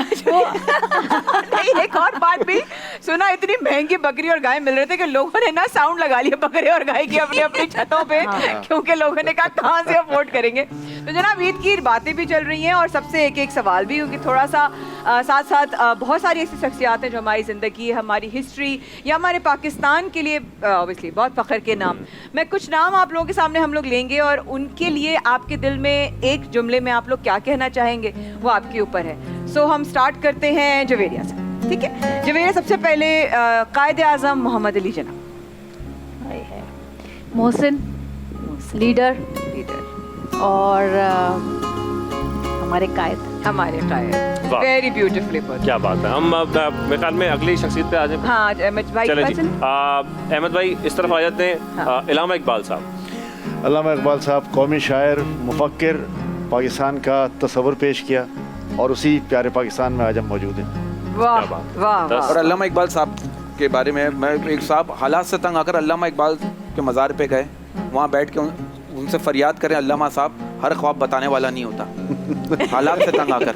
नहीं, एक और बात भी सुना, इतनी महंगी बकरी और गाय मिल रहे थे कि लोगों ने ना साउंड लगा लिया बकरे और गाय की अपनी अपनी छतों पे, क्योंकि लोगों ने कहा कहाँ से अफोर्ड करेंगे। तो जनाब ईद की बातें भी चल रही हैं और सबसे एक एक सवाल भी, क्योंकि थोड़ा सा साथ साथ बहुत सारी ऐसी शख्सियात हैं जो हमारी ज़िंदगी, हमारी हिस्ट्री या हमारे पाकिस्तान के लिए ऑब्वियसली बहुत फ़ख्र के नाम। मैं कुछ नाम आप लोगों के सामने हम लोग लेंगे और उनके लिए आपके दिल में एक जुमले में आप लोग क्या कहना चाहेंगे वो आपके ऊपर है। सो हम स्टार्ट करते हैं जवेरिया से, ठीक है? जवेरिया, सबसे पहले कायद आज़म मोहम्मद अली जना। Mohsin leader, leader. और हमारे कायद। हमारे टायर। वाह। Very beautifully put. क्या बात है। हम अब मेरे ख्याल में अगली शख्सियत पे आ जाए। हाँ अहमद भाई चले के जी। पास अहमद भाई इस तरफ आ जाते हैं। हाँ। इलामा इकबाल साहब। अल्लामा इकबाल साहब कौमी शायर, मुफक्किर, पाकिस्तान का तस्वुर पेश किया और उसी प्यारे पाकिस्तान में आज हम मौजूद हैं। वाह क्या बात है। वाह दस। वाह। और अल्लामा इकबाल साहब के बारे में मैं एक साहब हालात से तंग आकर अल्लामा इकबाल के मज़ार पे गए, वहाँ बैठ के उनसे फरियाद करें, अल्लामा साहब हर ख्वाब बताने वाला नहीं होता, हालात से तंग आकर।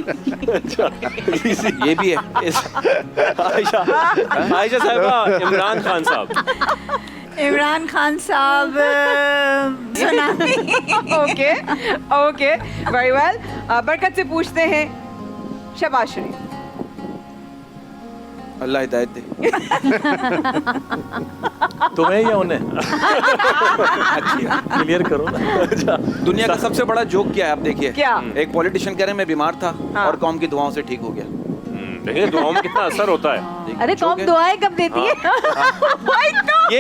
ये भी है। आयशा आयशा साहिबा, इमरान खान साहब। इमरान खान साहब सुना ओके ओके वेरी वेल। बरकत से पूछते हैं शहबाज शरीफ। अल्लाह हिदायत दे। तुम्हें या उन्हें क्लियर करो ना। अच्छा, दुनिया का सबसे बड़ा जोक क्या है आप देखिए। क्या? एक पॉलिटिशियन कह रहे मैं बीमार था हाँ। और कौम की दुआओं से ठीक हो गया। देखिए दुआओं में कितना असर होता है। अरे जोक कौन है। दुआएं कब देती है?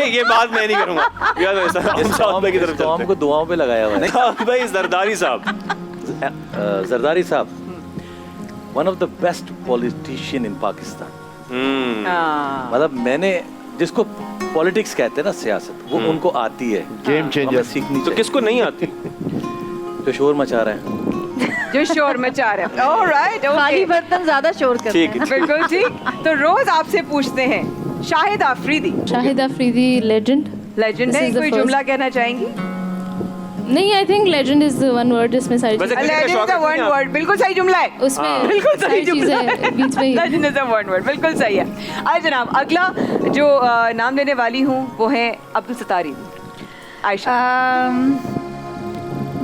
ये बात मैं नहीं करूंगा। यार वैसा हम साहब भाई की तरफ कौम चलते को दुआओं पे लगाया हुआ है। हैं। भाई जरदारी साहब। जरदारी साहब, one of the best politician इन पाकिस्तान। हाँ। मतलब मैंने जिसको पॉलिटिक्स कहते हैं ना, सियासत, वो उनको आती है। Game changer. हमें सीखनी तो चाहिए। किसको नहीं आती? जो शोर मचा रहे हैं। जो शोर मचा रहे हैं। ऑलराइट खाली ओके बर्तन ज्यादा शोर करते ठीक हैं। है। बिल्कुल ठीक। तो रोज आपसे पूछते हैं Shahid Afridi Shahid Afridi legend. Legend This है, is the कोई first. जुमला कहना चाहेंगी? नहीं, I think legend is one word जिसमें सारी वैसे चीजें- किसी का लेजेंड शौक इज नहीं वन है? वर्ड, बिल्कुल सही जुमला है। उसमें बिल्कुल सही सारी जुमला है। चीजें बीच में ही। लेजेंड इज वन वर्ड, बिल्कुल सही है। आइए जनाब, अगला जो नाम लेने वाली हूँ वो है अब्दुल सत्तारी आयशा।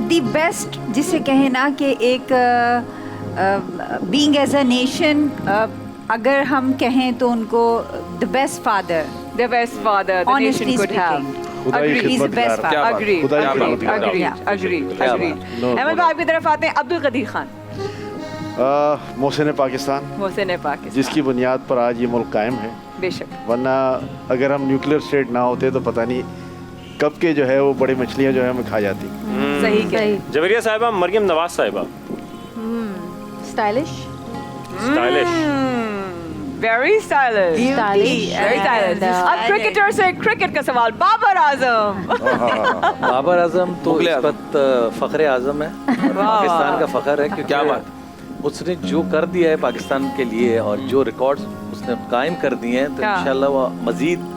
द बेस्ट जिसे कहे ना कि एक बीइंग एज अ नेशन, अगर हम कहें तो उनको the best father, the best father the Honestly nation could have. speaking. खुदाई Agreed. He's the Khidmatgar. best father. क्या बात। Agreed, खुदाई agreed, खिदमतगार। agreed, agreed, क्या agreed. No, Ahmad no. भाई आपकी तरफ आते हैं। अब्दुल कदीर खान, मोहसिन पाकिस्तान, मोहसिन पाकिस्तान, जिसकी बुनियाद पर आज ये मुल्क कायम है, बेशक। वरना अगर हम न्यूक्लियर स्टेट ना होते तो पता नहीं कब के जो है वो बड़ी मछलियाँ जो है हमें खा जाती। सही कह सही। जवेरिया साहिबा, मरियम नवाज साहिबा। Stylish. Stylish. Very stylish, Stylish. Very stylish. अब क्रिकेटर से क्रिकेट का सवाल, बाबर आजम। बाबर आजम तो मुगल इस आजम। वक्त फखरे आजम है, पाकिस्तान का फखर है। क्योंकि क्या बात। उसने जो कर दिया है पाकिस्तान के लिए और जो रिकॉर्ड्स उसने कायम कर दिए हैं, तो हाँ। इंशाल्लाह वो मजीद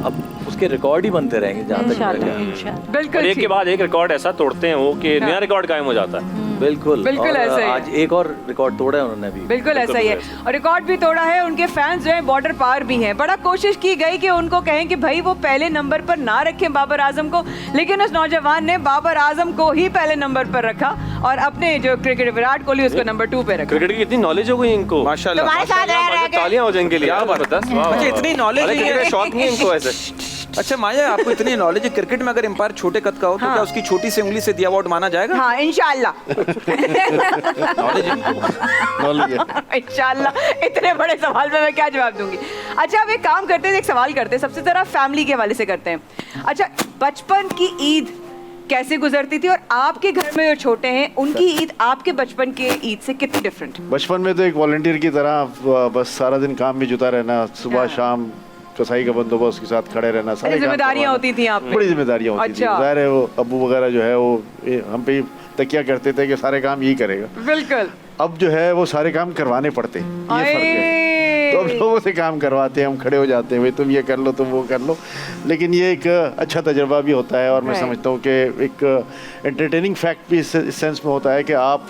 अब उसके रिकॉर्ड ही बनते रहेंगे जहाँ तक मेरा ख्याल है। इंशाल्लाह। बिल्कुल और एक के ठीक। बाद एक रिकॉर्ड ऐसा तोड़ते हैं वो कि हाँ। नया रिकॉर्ड कायम हो जाता है। बिल्कुल बिल्कुल और ऐसे ही है। आज एक और रिकॉर्ड तोड़ा है उन्होंने भी। बिल्कुल ऐसा ही है। और रिकॉर्ड भी तोड़ा है। उनके फैंस जो है बॉर्डर पार भी हैं। बड़ा कोशिश की गई कि उनको कहें कि भाई वो पहले नंबर पर ना रखें बाबर आजम को, लेकिन उस नौजवान ने बाबर आजम को ही पहले नंबर पर रखा और अपने जो क्रिकेट विराट कोहली उसको नंबर 2 पे रखा। क्रिकेट की इतनी नॉलेज हो गई इनको। माशाल्लाह। तुम्हारे साथ रह रह के तालियां हो जाए इनके लिए। क्या बात। जबरदस्त। वाह, अच्छा, वाह, इतनी वाह। knowledge हालांकि नहीं है। क्रिकेट शौक नहीं है इनको ऐसे। अच्छा माया, आपको इतनी नॉलेज है क्रिकेट में, अगर एम्पायर छोटे कद का हो तो हाँ। क्या उसकी छोटी सी उंगली से दिया आउट माना जाएगा? हाँ इंशाल्लाह। नॉलेज नॉलेज है। इंशाल्लाह। इतने बड़े सवाल में मैं क्या जवाब दूंगी। अच्छा अब एक काम करते हैं, एक सवाल करते हैं, सबसे ज़रा फैमिली के हवाले से करते हैं। अच्छा, बचपन की ईद कैसे गुजरती थी और आपके घर में जो छोटे हैं उनकी ईद आपके बचपन के ईद से कितनी डिफरेंट? बचपन में तो एक वॉलंटियर की तरह बस सारा दिन काम में जुटा रहना, सुबह हाँ। शाम कसाई का बंदोबस्त के साथ खड़े रहना, सारे काम जिम्मेदारियां करवाना। होती थी आप पे? बड़ी जिम्मेदारियां होती थी। अच्छा। जाहिर है वो अब्बू वगैरह जो है वो हम पे ही तकिया करते थे कि सारे काम यही करेगा। बिल्कुल। अब जो है वो सारे काम करवाने पड़ते हैं, ये फर्क है। तो अब लोगों से काम करवाते हैं, हम खड़े हो जाते हैं, भाई तुम ये कर लो, तुम वो कर लो। लेकिन ये एक अच्छा तजर्बा भी होता है और मैं Right. समझता हूँ कि एक एंटरटेनिंग फैक्ट भी इस सेंस में होता है कि आप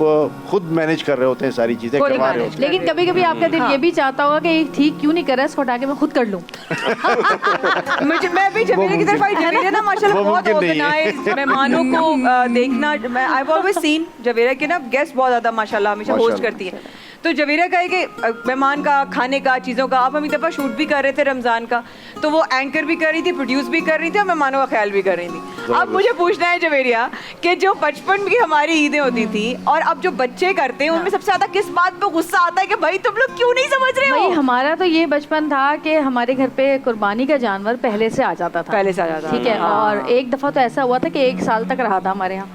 खुद मैनेज कर रहे होते हैं, सारी चीज़ें खुद करवा रहे manage होते हैं। लेकिन कभी कभी आपका दिल ये भी चाहता होगा कि ये ठीक क्यों नहीं कर रहा है, इसको हटा के मैं खुद कर लूं। मैं भी जमीरे की तरफ आई। जमीरे ना माशाल्लाह वो बहुत मुमकिन नहीं है। ऑर्गेनाइज्ड, मेहमानों को देखना। मैं आई हैव ऑलवेज सीन जवेरा के ना गेस्ट बहुत ज़्यादा माशाल्लाह हमेशा होस्ट माशाल्लाह। करती है। तो जवेरा का है कि मेहमान का खाने का चीज़ों का, आप हम एक दफ़ा शूट भी कर रहे थे रमज़ान का, तो वो एंकर भी कर रही थी, प्रोड्यूस भी कर रही थी और मेहमानों का ख्याल भी कर रही थी। अब मुझे पूछना है जवेरिया कि जो बचपन की हमारी ईदें होती थी और अब जो बच्चे करते हैं उनमें सबसे ज़्यादा किस बात पे गुस्सा आता है कि भाई तुम लोग क्यों नहीं समझ रहे भाई हो? हमारा तो ये बचपन था कि हमारे घर पे कुर्बानी का जानवर पहले से आ जाता था। पहले से आ जाता था। ठीक है। हाँ। और एक दफा तो ऐसा हुआ था कि 1 साल तक रहा था हमारे यहाँ।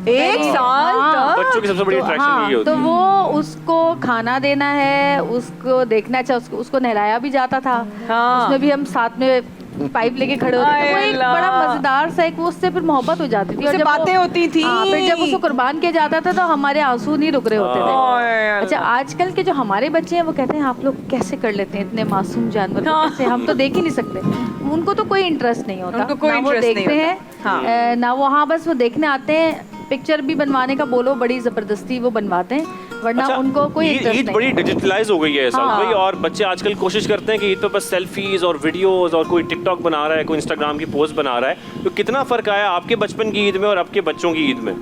1 साल हाँ। तक? बच्चों की सबसे बड़ी अट्रैक्शन यही होती तो है। वो उसको खाना देना है, उसको देखना चाहिए, उसको नहलाया भी जाता था। हाँ। उसमें भी हम साथ में पाइप लेके खड़े होते थे। वो एक अल्लाह। बड़ा मजेदार सा एक, वो उससे फिर मोहब्बत हो जाती थी। उससे जब वो- बातें होती थी। हाँ, फिर जब उसको कुर्बान किया जाता था तो हमारे आंसू नहीं रुक रहे होते थे। अच्छा, आजकल के जो हमारे बच्चे हैं वो कहते हैं आप लोग कैसे कर लेते हैं इतने मासूम जानवर को, हाँ। कैसे, हम तो देख ही नहीं सकते। उनको तो कोई इंटरेस्ट नहीं होता, उनको कोई ना वो interest नहीं देखते होता। हैं हाँ। ना वो, हाँ बस वो देखने आते हैं। पिक्चर भी बनवाने का बोलो, बड़ी जबरदस्ती वो बनवाते हैं, वरना अच्छा, उनको कोई ईद इंटरेस्ट बड़ी नहीं। डिजिटलाइज हो गई है साउथ हाँ। भाई, और बच्चे आजकल कोशिश करते हैं कि ईद पे बस सेल्फीज और वीडियोस, और कोई टिकटॉक बना रहा है, कोई इंस्टाग्राम की पोस्ट बना रहा है। तो कितना फर्क आया आपके बचपन की ईद में और अब के बच्चों की ईद में?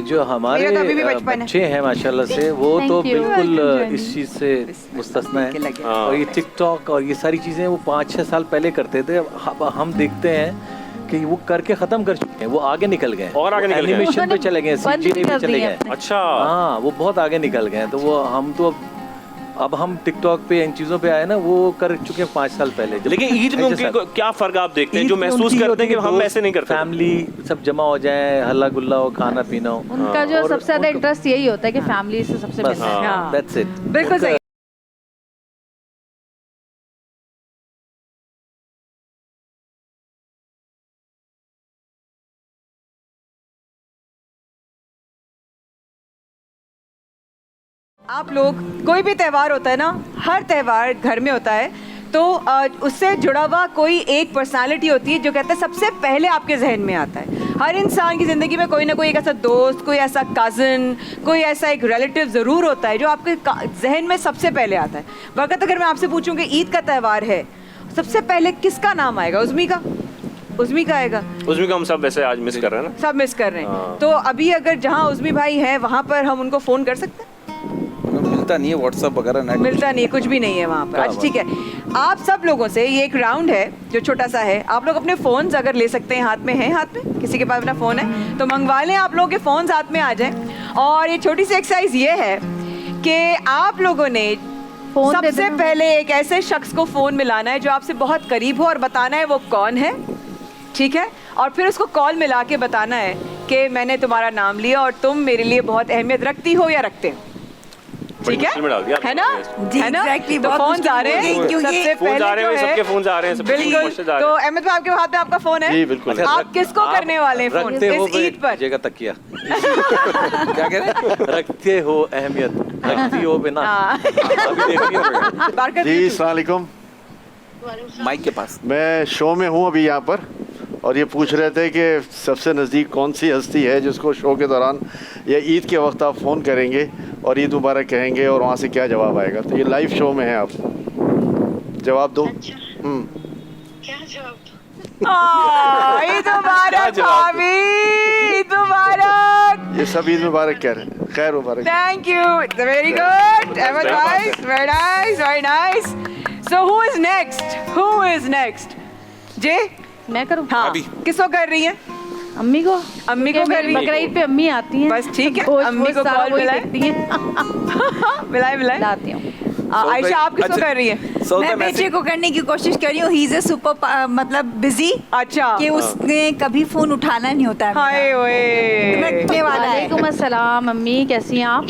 जो हमारे मेरा तो अभी भी बचपन है। बच्चे हैं माशाल्लाह से, वो Thank तो you. बिल्कुल Welcome, इस चीज़ से मुस्तस्ना है। हाँ। और ये टिकटॉक और ये सारी चीज़ें वो 5-6 साल पहले करते थे। अब हम देखते हैं कि वो करके ख़त्म कर चुके हैं, वो आगे निकल गए, और आगे निकल गए। एनिमेशन पे चले गए, बंद CGI कर पे चले दिए गए। अपने। अच्छा। हाँ, वो बहुत आगे निकल गए हैं। तो वो हम तो अब हम टिकटॉक पे इन चीज़ों पे आए ना, वो कर चुके हैं 5 साल पहले। लेकिन ईद में उनके क्या फर्क आप देखते हैं जो महसूस करते हैं कि हम ऐसे नहीं करते? फैमिली सब जमा हो जाए, हल्ला गुल्ला हो, खाना पीना हो, उनका जो और सबसे ज्यादा उनको- इंटरेस्ट यही होता है कि फैमिली से सबसे बस मिलना है। हाँ। That's it. बिल्कुल सही। आप लोग कोई भी त्योहार होता है ना, हर त्योहार घर में होता है तो उससे जुड़ा हुआ कोई एक पर्सनालिटी होती है जो कहते हैं सबसे पहले आपके जहन में आता है। हर इंसान की ज़िंदगी में कोई ना कोई एक ऐसा दोस्त, कोई ऐसा कज़न, कोई ऐसा एक रिलेटिव ज़रूर होता है जो आपके जहन में सबसे पहले आता है। वक्त अगर मैं आपसे पूछूं कि ईद का त्यौहार है, सबसे पहले किसका नाम आएगा? उज़्मी का? उज़्मी का आएगा। उसमें को हम सब वैसे आज मिस कर रहे हैं ना। सब मिस कर रहे हैं। हाँ। तो अभी अगर जहाँ उज़्मी भाई है वहाँ पर हम उनको फ़ोन कर सकते हैं? मिलता नहीं है व्हाट्सएप वगैरह, नेट मिलता नहीं है, कुछ भी नहीं है वहाँ पर। अच्छा ठीक है, आप सब लोगों से ये एक राउंड है जो छोटा सा है। आप लोग अपने फ़ोन्स अगर ले सकते हैं, हाथ में है, हाथ में किसी के पास अपना फ़ोन है तो मंगवा लें, आप लोगों के फ़ोन्स हाथ में आ जाएं। और ये छोटी सी एक्सरसाइज ये है कि आप लोगों ने फोन दे सबसे देना। पहले एक ऐसे शख्स को फ़ोन मिलाना है जो आपसे बहुत करीब हो और बताना है वो कौन है, ठीक है? और फिर उसको कॉल मिला के बताना है कि मैंने तुम्हारा नाम लिया और तुम मेरे लिए बहुत अहमियत रखती हो या रखते हो, ठीक मुश्किल में डाल दिया है ना? जी, है ना? exactly, तो बहुत फोन मुश्किल आ रहे हो गई हैं, क्योंकि सबसे फोन पहले आ रहे हैं, जो है- सबके फोन आ रहे हैं, सबके बिल्कुल। मैसेज आ रहे तो हैं। अहमद भाई आपके हाथ में आपका फोन है? जी बिल्कुल। आप किसको आप करने वाले हैं फोन रखते हो इस ईद पर? जगह तकिया क्या कह रहे हैं? रखते हो अहमियत, रखती हो बिना। हाँ। अभी देखनी पड़ेगा। बारकत जी जी, अस्सलाम वालेकुम। माइक के पास। मैं शो में हूँ अभी यहाँ पर, और ये पूछ रहे थे कि सबसे नज़दीक कौन सी हस्ती है जिसको शो के दौरान या ईद के वक्त आप फ़ोन करेंगे और ईद मुबारक कहेंगे और वहाँ से क्या जवाब आएगा। तो ये लाइव शो में है, आप जवाब दो। ईद मुबारक जवाब दो? भाभी, ईद मुबारक। ये सब ईद मुबारक कह रहे हैं, खैर मुबारक। Thank you. Very good. Ahmed भाई, very nice, very nice. So who is next? Who is next? जे? मैं करूँ? हाँ, किसको कर रही है? अम्मी को। अम्मी को कर रही है? बकरा ईद पे अम्मी आती हैं। बस ठीक है, रोज अम्मी को सारा कॉल वही मिलाएं। देखती हैं। मिलाए मिलाए। लाती हूँ। आयशा आप किसको अच्छा। कर रही है? मैं बेटे को करने की कोशिश कर रही हूँ। ही इज अ सुपर मतलब बिजी अच्छा। कि उसने कभी फोन उठाना नहीं होता है मेरा। हाय ओए। तो मैं रखने वाला है। वालेकुम अस्सलाम अम्मी, कैसी हैं आप?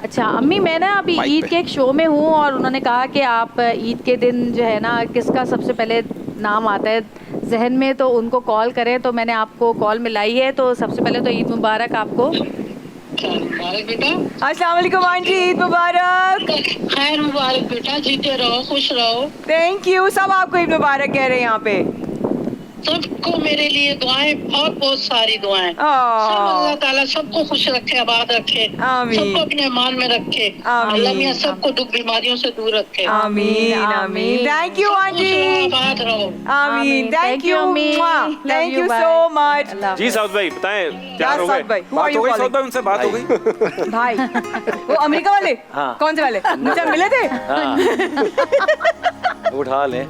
अच्छा अम्मी, मैं ना अभी माइक ईद पे। के एक शो में हूँ और उन्होंने कहा कि आप ईद के दिन जो है ना किसका सबसे पहले नाम आता है जहन में तो उनको कॉल करें, तो मैंने आपको कॉल मिलाई है। तो सबसे पहले तो ईद मुबारक आपको। अस्सलाम वालेकुम आंटी, ईद मुबारक। खैर मुबारक बेटा, जीते रहो, खुश रहो। थैंक यू, सब आपको ईद मुबारक कह रहे हैं यहाँ पे। सबको मेरे लिए दुआएं, बहुत बहुत सारी दुआएं। सब आह, अल्लाह ताला सबको खुश रखे, आबाद रखे, आमीन। सबको अपने ईमान में रखे। आमीन। अल्लाह मियां सबको दुख बीमारियों से दूर रखे। आमीन आमीन। आमीन। थैंक यू खुश रहो, आंटी। आबाद रहो। आमीन। थैंक यू अम्मी। Thank you bye. So much. अल्लाह जी साउथ भाई बताएं, तैयार हो साउथ गए? भाई, who are बात you हो गई, calling? साउथ भाई उनसे बात हो गई। भाई वो अमेरिका वाले? हाँ। कौन से वाले? मुझसे मिले थे? हाँ। उठा लें।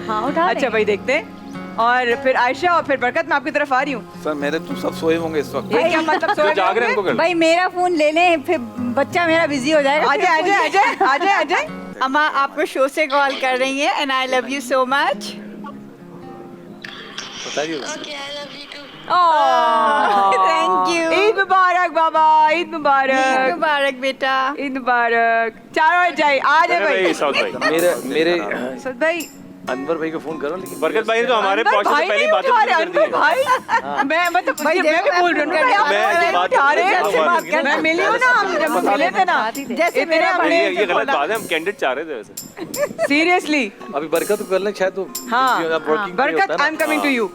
हाँ उठा अच्छा भाई देखते हैं। और फिर आयशा और फिर बरकत, मैं आपकी तरफ आ रही हूँ। सर मेरे तो सब सोए होंगे इस वक्त। ये क्या मतलब सोए जाग रहे हैं उनको कर लो। भाई मेरा फोन ले लें, फिर बच्चा मेरा बिजी हो जाएगा। आजे आजे आजे आजे आजे। अम्मा आपको शो से कॉल कर रही है and I love you so much. बताइए। Okay, I love you too. Thank you. Eid मुबारक बाबा, ईद मुबारक, मुबारक बेटा। ईद मुबारक। चारों जाए आ जाए भाई। साउथ भाई, मेरे सद भाई, अनवर भाई को फोन करो, लेकिन बरकत भाई ने तो हमारे अनवर पहुंचने से भाई पहले नहीं बातें उठा शुरू रहे, कर दी अनवर भाई। मैं मतलब मैं भी बोल रही हूँ ना भाई, आप मैं फोन नहीं बात उठा रहे कर रही हूँ। हैं। मैं मिली हूँ ना, हम जब मिले थे ना, जैसे इतने मेरा हमने ये गलत बात है, हम कैंडिडेट चाह रहे थे वैसे। सीरियसली। अभी बरकत को कर लें शायद, तो हाँ, Barkat, I am coming to you.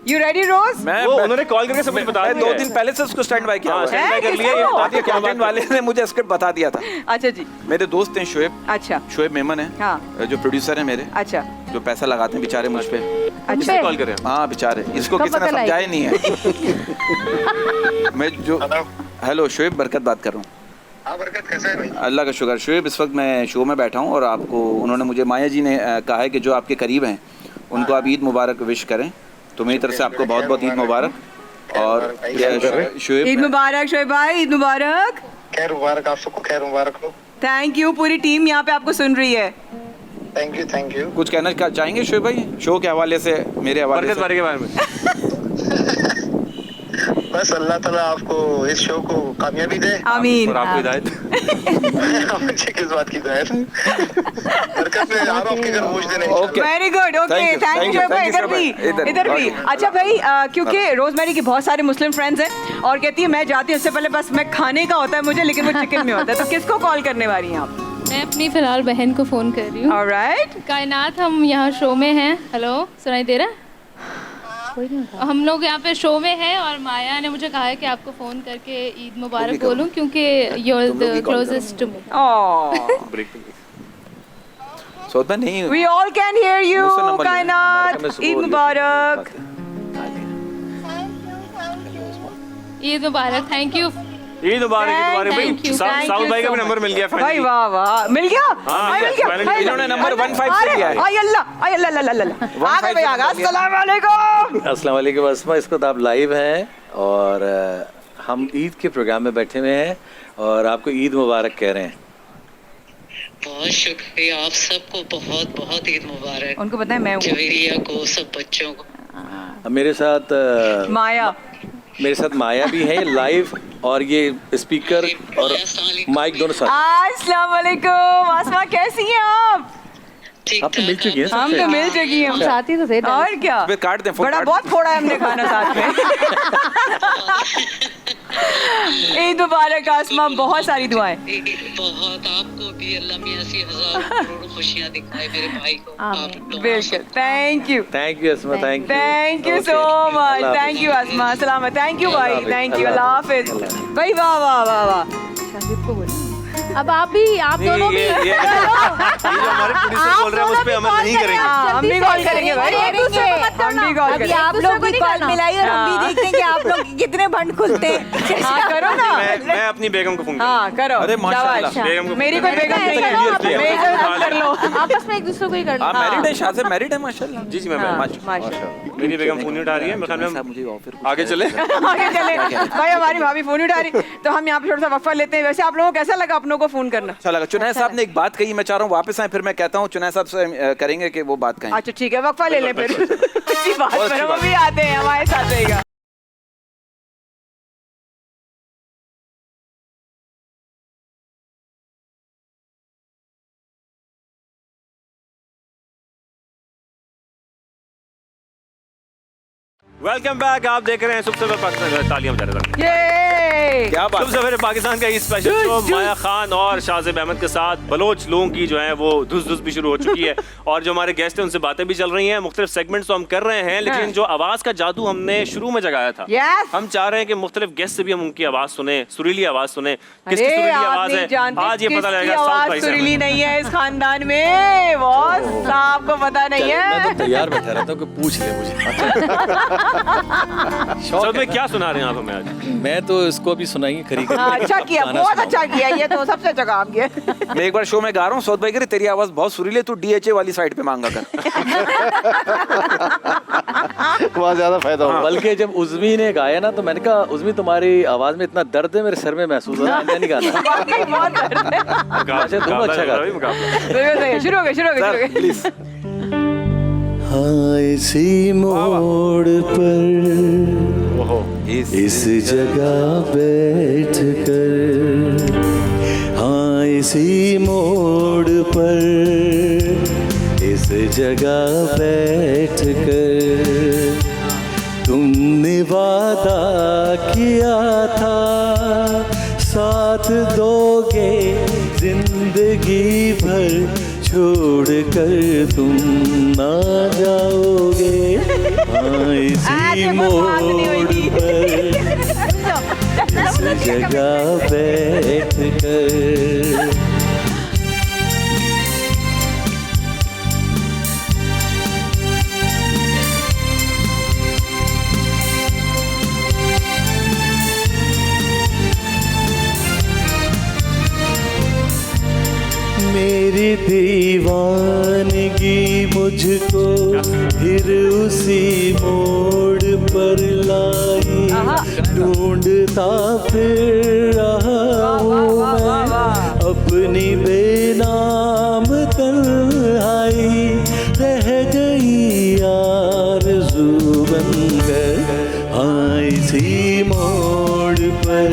You ready Rose? वो उन्होंने कॉल करके सब कुछ बता दिया 2 दिन पहले से उसको स्टैंड बाय किया हाँ, हुआ है। stand by कर लिया, ये बता दिया क्या बात कंटेंट वाले ने मुझे स्क्रिप्ट बता दिया था। अच्छा जी, मेरे दोस्त हैं शोएब, अच्छा शोएब मेमन है, हाँ, जो प्रोड्यूसर है मेरे, अच्छा जो पैसा लगाते हैं बेचारे मुझ पे। अच्छा कॉल करें। हाँ बेचारे, इसको कब किसी ने पता लगा? समझाया नहीं है। मैं जो हेलो शोएब, बरकत बात कर रहा हूँ। हाँ बरकत, कैसा है भाई? अल्लाह का शुक्र। शोएब, इस वक्त मैं शो में बैठा हूँ और आपको उन्होंने मुझे माया जी ने कहा है कि जो आपके करीब हैं उनको आप ईद मुबारक विश करें। तो मेरी तरफ से आपको बहुत बहुत ईद मुबारक। और शोएब, ईद मुबारक शोएब भाई, ईद मुबारक। खैर मुबारक, आप सबको खैर मुबारक हो। थैंक यू, पूरी टीम यहाँ पे आपको सुन रही है। Thank you, thank you. कुछ कहना चाहेंगे शोएब भाई शो के हवाले से, मेरे हवाले बरकत से? बारे के बारे में बस अल्लाह ताला आपको इस शो को कामयाबी दे। आमीन। और आपको हिदायत। मुझे किस बात की हिदायत? बरकत, मैं आ रहा हूँ आपके घर पहुँच देने। Okay, very good, okay, Thank you, thank thank you you, भाई। thank you, इधर भी, इधर, इधर भी। okay. अच्छा भाई, क्योंकि रोजमेरी की बहुत सारे मुस्लिम फ्रेंड्स हैं और कहती है मैं जाती हूँ, उससे पहले बस मैं खाने का होता है मुझे, लेकिन वो चिकन में होता है। तो किसको कॉल करने वाली हैं आप? मैं अपनी फिलहाल बहन को फ़ोन कर रही हूँ। ऑलराइट, कायनात, हम यहाँ शो में हैं। हेलो, सुनाई दे रहा है? हम लोग यहाँ पे शो में हैं और माया ने मुझे कहा है कि आपको फ़ोन करके ईद मुबारक बोलूँ, क्योंकि you are the closest to me. सोचता नहीं we all can hear you. मुझसे नंबर ले। कायनात, ईद मुबारक। ईद मुबारक, थैंक यू। ईद मुबारक, ईद मुबारक भाई। Thank you, thank साउथ you भाई का so भी नंबर मिल गया भाई, फाइनली। वाह वाह, मिल गया। हाँ, मिल गया, finally हाय, इन्होंने नंबर 15 से अरे, लिया है। हाय अल्लाह, हाय अल्लाह, अल्लाह, अल्लाह। आ गए भाई, आ गए। अस्सलाम वालेकुम। अस्सलाम वालेकुम अस्मा, इस वक्त आप लाइव हैं और हम ईद के प्रोग्राम में बैठे हुए हैं और आपको ईद मुबारक कह रहे हैं। बहुत शुक्रिया, आप सबको बहुत बहुत ईद मुबारक। उनको पता है मैं हूँ जवेरिया को, सब बच्चों को। अब मेरे साथ माया भी है लाइव, और ये स्पीकर और माइक दोनों साथ। अस्सलाम वालेकुम। आसमा, कैसी हैं आप? ठीक आप तो मिल चुकी हैं हम तो मिल चुकी हैं। हम साथ ही तो थे। और क्या, फिर काट दें, फोन बड़ा काट बहुत फोड़ा है हमने खाना साथ में। ईद मुबारक आसमा, बहुत सारी दुआएं। बहुत, आपको भी अल्लाह मियां सी हजार करोड़ खुशियां दिखाए, मेरे भाई को। आप लोगों बिल्कुल, thank you, thank you Asma, thank you, thank you so much. Thank you Aasma, सलामत। थैंक यू भाई, थैंक यू, अल्लाह हाफिज भाई। वाह वाह वाह वाह। अब आप दोनों भी ये जो हमारे प्रोड्यूसर बोल रहे हैं उस पे अमल नहीं करेंगे। हाँ, हम भी कॉल करेंगे भाई, हम भी कॉल अभी करेंगे। आप लोग भी कॉल मिलाई और हम भी देखते हैं कि आप लोग कितने भंड खुलते हैं। हाँ, करो ना। मैं अपनी बेगम को फोन करूंगा। हाँ, करो। अरे माशाल्लाह। शाबाश। बेगम को मेरी कोई बेगम नहीं है, मेरी कोई बात कर लो। आपस में एक दूसरे को ही कर लो। आप मैरिड हैं? शादी मैरिड है माशाल्लाह। जी जी, मैं हाँ, माशाल्लाह। माशाल्लाह। मेरी बेगम फोन नहीं उठा रही है, मेरे ख्याल में मुझे ऑफर आगे चले। आगे चले भाई, हमारी भाभी फोन उठा रही, तो हम यहाँ पे थोड़ा सा वक्फा लेते हैं। वैसे आप लोगों को कैसा लगा अपनों को फोन करना? अच्छा लगा। चुनैद साहब ने एक बात कही, मैं चाह रहा हूँ वापस आए, फिर मैं कहता हूँ चुनैद साहब से करेंगे कि वो बात कहें। अच्छा ठीक है, वक्फा ले लें फिर। अच्छी बात, बहुत पर अच्छी वो बात। भी आते हैं, हमारे साथ रहेगा। वेलकम बैक, आप देख रहे हैं सुबह सुबह पाकिस्तान। तालियां बजा रहे हैं। ये क्या बात सुबह सवेरे पाकिस्तान का इस स्पेशल शो माया खान और शाहजेब अहमद के साथ बलोच लोगों की जो है वो धुस धुस भी शुरू हो चुकी है और जो हमारे गेस्ट हैं उनसे बातें भी चल रही हैं। मुख्तलिफ सेगमेंट्स तो हम कर रहे हैं, लेकिन जो आवाज का जादू हमने शुरू में जगाया था, Yes. हम चाह रहे हैं कि मुख्तलिफ गेस्ट से भी हम उनकी आवाज सुने, सुरीली आवाज सुने। किसकी अरे सुरीली आप आवाज नहीं है जानते आज ये पता किसकी लगेगा। साउथ आवाज भाई सुरीली से नहीं है इस खानदान में, बॉस आपको पता नहीं मैं तो है। तैयार बैठा रहता हूँ कि पूछ ले मुझे। सब शौक में है। क्या सुना रहे हैं आप हमें आज? मैं तो इसको भी सुनाएंगे खरी हाँ, अच्छा किया, बहुत अच्छा किया, ये तो सबसे अच्छा काम किया। मैं एक बार शो में गा रहा हूँ, सौद भाई कह रहे तेरी आवाज बहुत सुरीली, तू DHA वाली साइड पे मांगा कर। वहाँ ज्यादा फायदा होगा। बल्कि जब उज़मी ने गाया ना तो मैंने कहा उज़मी तुम्हारी आवाज में इतना दर्द है मेरे सर में महसूस हो रहा है, मैं नहीं गाना। वाकई बहुत दर्द है। अच्छा, तुम अच्छा गाते हो। बिल्कुल सही है। शुरू हो गए, शुरू हो गए, शुरू हो गए। प्लीज। हाँ इसी मोड़ पर इस जगह बैठ कर, हाँ इसी मोड़ पर इस जगह बैठ कर तुमने वादा किया था साथ दोगे जिंदगी भर, छोड़ कर तुम ना जाओगे, हाँ इसी मोड़ पर इस जगह बैठ कर। मेरी दीवानगी मुझको फिर उसी मोड़ पर लाई, ढूंढता फिर रहा हूँ मैं अपनी बेनाम तन्हाई, रह गई आरज़ू बनकर, हाँ इसी मोड़ पर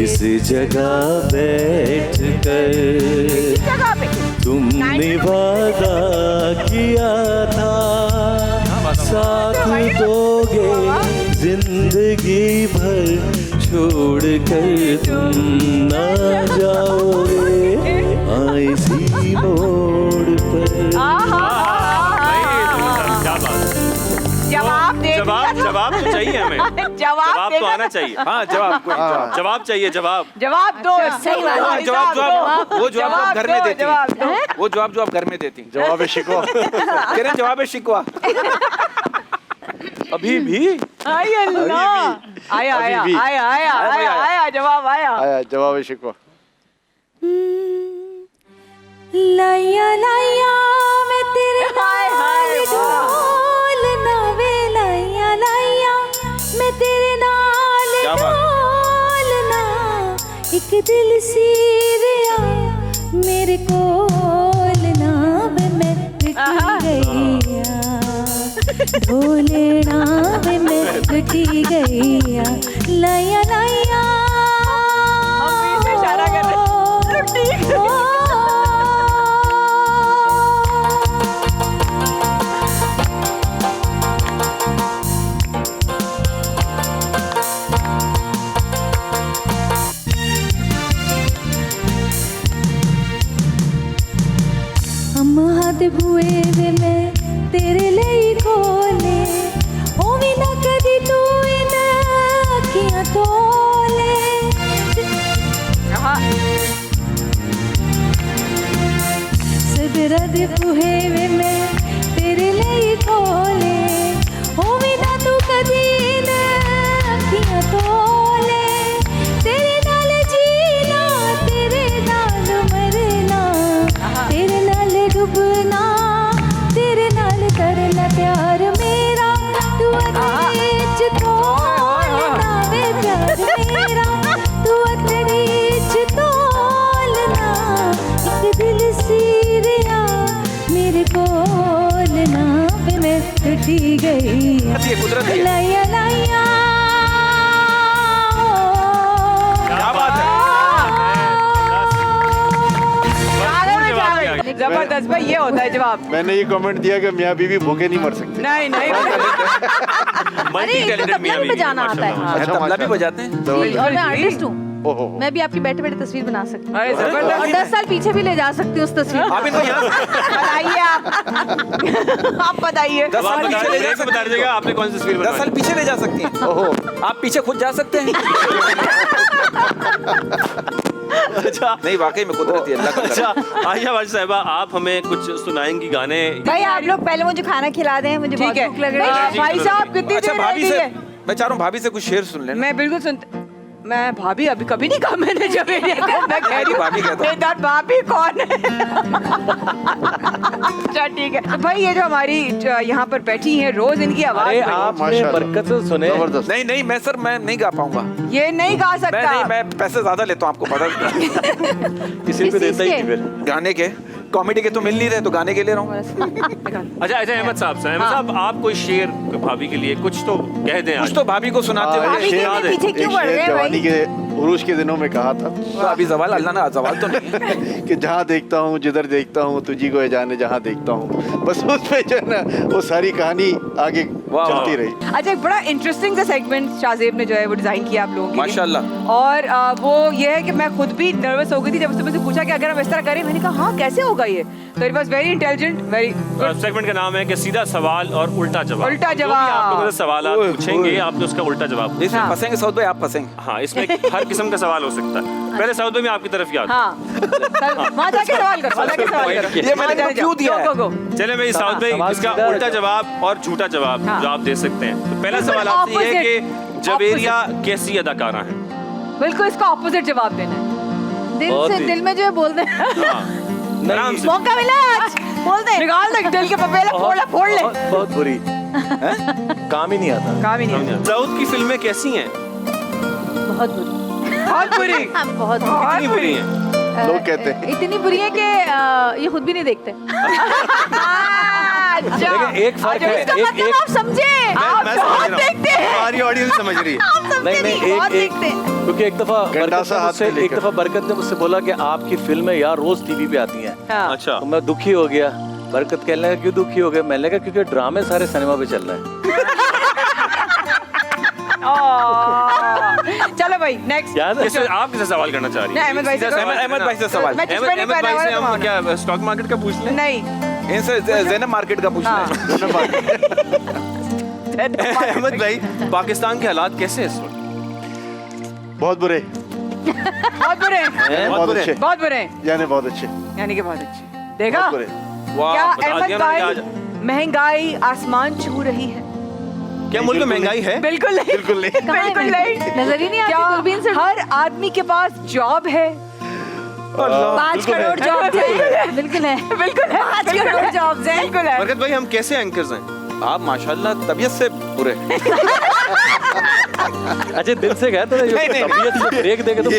इस जगह बैठ कर तुमने वादा किया था साथ दोगे जिंदगी भर, छोड़ कर तुम ना जाओगे, हाँ इसी मोड़ पर। जवाब तो चाहिए हमें, जवाब तो आना चाहिए। हाँ जवाब, जवाब चाहिए, जवाब दो, सही बात, जवाब वो जवाब आप घर में देती, वो जवाब जो आप घर में देती, जवाब शिकवा कह रहे जवाब शिकवा। अभी भी आया जवाब आया जवाब शिकवा। लाया लाया मैं तेरे नाल ढोलना वे, लाया लाया मैं तेरे नाल ढोलना, एक दिल सीरिया मेरे कोल ना वे, मैं टूटी गईया ढोलना वे, मैं टूटी गईया, लाया लाया इशारा कर रहे हाथ भुए वे मैं तेरे लिए खोले, ओ भी ना कदी तू इन अखियां तोले, सदरा दे भुए वे मैं तेरे लिए खोले, ओ भी ना तू कदी इन अखियां तोले, तेरे नाल जीना तेरे नाल मरना, तेरे नाल डूबना तेरे नाल करना प्यार मेरा, तू अतड़ी च तोलना वे प्यार मेरा, तू अतड़ी च तोलना, एक दिल सीरिया मेरे कोल ना वे, मैं टूटी गई लाया लाया। क्या बात है, जबरदस्त भाई, ये होता है जवाब। मैंने ये कमेंट दिया कि मियाँ बीवी भूखे नहीं मर सकते। नहीं मल्टी टैलेंटेड मियाँ बीवी बजाना आता है, तबला भी बजाते हैं, और मैं आर्टिस्ट हूँ, मैं भी आपकी बैठे बैठे तस्वीर बना सकती हूँ, और 10 साल पीछे भी ले जा सकती हूँ उस तस्वीर को। आप इनको यहाँ बताइए आप बताइए। 10 साल पीछे ले जा बता दीजिएगा आपने कौन सी तस्वीर 10 साल पीछे ले जा सकती हैं। ओहो, आप पीछे खुद जा सकते हैं। अच्छा नहीं, वाकई में कुदरती अल्लाह का। अच्छा आयशा वाजिद साहिबा, आप हमें कुछ सुनाएंगी गाने? भाई आप लोग पहले मुझे खाना खिला दें, मुझे बहुत भूख लग रही है। भाई साहब कितनी अच्छा देर भाभी रह से गई है? मैं चाह रहा हूँ भाभी से कुछ शेर सुन लेना। मैं बिल्कुल मैं भाभी अभी कभी नहीं कहा मैंने, जब मैं कह रही भाभी कहता हूँ। बेटा भाभी कौन है? अच्छा ठीक है, तो भाई ये जो हमारी यहाँ पर बैठी हैं, रोज इनकी आवाज अरे बड़ी- आपने बरकत से सुने। नहीं नहीं, मैं सर मैं नहीं गा पाऊंगा, ये नहीं गा सकता। मैं पैसे ज्यादा लेता हूँ, आपको पता है। किसी को देता ही नहीं फिर। गाने के कॉमेडी के तो मिल नहीं रहे, तो गाने के ले रहा हूँ। अच्छा अहमद साहब आप कोई शेर भाभी के लिए कुछ तो कह दें। कुछ तो भाभी को सुनाते हो। भाभी के लिए पीछे क्यों बढ़ रहे हैं जवानी भाई? के उरूज के दिनों में कहा था तो अभी सवाल अल्लाह ना सवाल तो नहीं है। कि जहाँ देखता हूँ जिधर देखता हूँ तुझी को जाने जहाँ देखता हूँ, बस उसमें जो है ना वो सारी कहानी आगे चलती रही। अच्छा, एक बड़ा इंटरेस्टिंग सा सेगमेंट शाहजेब ने जो है वो डिजाइन किया आप लोगों के लिए। माशाल्लाह। और वो ये है कि मैं खुद भी नर्वस हो गई थी जब उसने मुझसे पूछा कि अगर हम इस तरह करें, मैंने कहा हाँ कैसे होगा ये, तो it was very intelligent, very segment का नाम है कि सीधा सवाल और उल्टा जवाब। उल्टा जो भी जवाब। आप लोगों से सवाल पूछेंगे आपने उसका उल्टा जवाब। इसमें फंसेंगे सऊद भाई, आप फंसेंगे। हाँ, इसमें हर किस्म का सवाल हो सकता है। पहले सऊद भाई मैं आपकी तरफ याद। हाँ वहाँ जाके सवाल करो, वहाँ जाके सवाल करो। ये मैंने तो क्यों दिया है? गो, गो, गो। चले भाई साउथ भाई इसका उल्टा जवाब और झूठा जवाब जो आप दे सकते हैं। तो पहला सवाल आपसे ये है कि जवेरिया कैसी अदाकारा है? बिल्कुल इसका ऑपोजिट जवाब देना है। दिल में जो है बोल दे। आराम से। मौका मिला आज, बोल दे। निकाल दे दिल के पपेला, फोड़ ले। बहुत बुरी। काम ही नहीं आता। काम ही नहीं। साउथ की फिल्में कैसी हैं? बहुत बुरी। बहुत बुरी। बहुत कितनी बुरी हैं? लोग कहते हैं इतनी बुरी है कि ये खुद भी नहीं देखते। लेकिन एक फर्क है, इसका एक मतलब एक आप समझे, आप मैं बहुत समझ रहा हूँ। देखते हैं। हमारी ऑडियंस समझ रही है। आप समझे नहीं, बहुत देखते हैं। क्योंकि एक दफा गंडासा हाथ में लेकर। एक दफा बरकत ने मुझसे बोला कि आपकी फिल्में यार रोज टीवी पे आती हैं। अच्छा। तो मैं दुखी हो गया। बरकत कहने लगा क्यों दुखी हो गया? मैंने कहा क्योंकि ड्रामे सारे सिनेमा पे चल रहे हैं। चलो भाई नेक्स्ट। आप किसे सवाल करना चाह रही हैं? अहमद भाई से अहमद भाई से सवाल। मैं जिस पे नहीं पहना हुआ हम क्या स्टॉक मार्केट का पूछ लें? नहीं इनसे ज़ैनब मार्केट का पूछ लें। अहमद भाई पाकिस्तान के हालात कैसे हैं इस वक्त? बहुत बुरे, बहुत बुरे, बहुत अच्छे, बहुत बुरे, यानी बहुत अच्छे, यानी कि बहुत अच्छे। देखा बहुत बुरे। क्या अहमद भाई, महंगाई आसमान छू रही है। क्या मुल्क में महंगाई है? बिल्कुल नहीं, बिल्कुल नहीं। बिल्कुल नहीं। नजर ही नहीं आती क्या दूरबीन से। हर आदमी के पास जॉब है? 5 करोड़ जॉब है। बिल्कुल है। बिल्कुल है। 5 करोड़ जॉब्स हैं। बिल्कुल है। बरकत भाई हम कैसे एंकर्स हैं? आप माशाल्लाह तबीयत से बुरे। अच्छा दिल से गए तो तबीयत से देख देख तो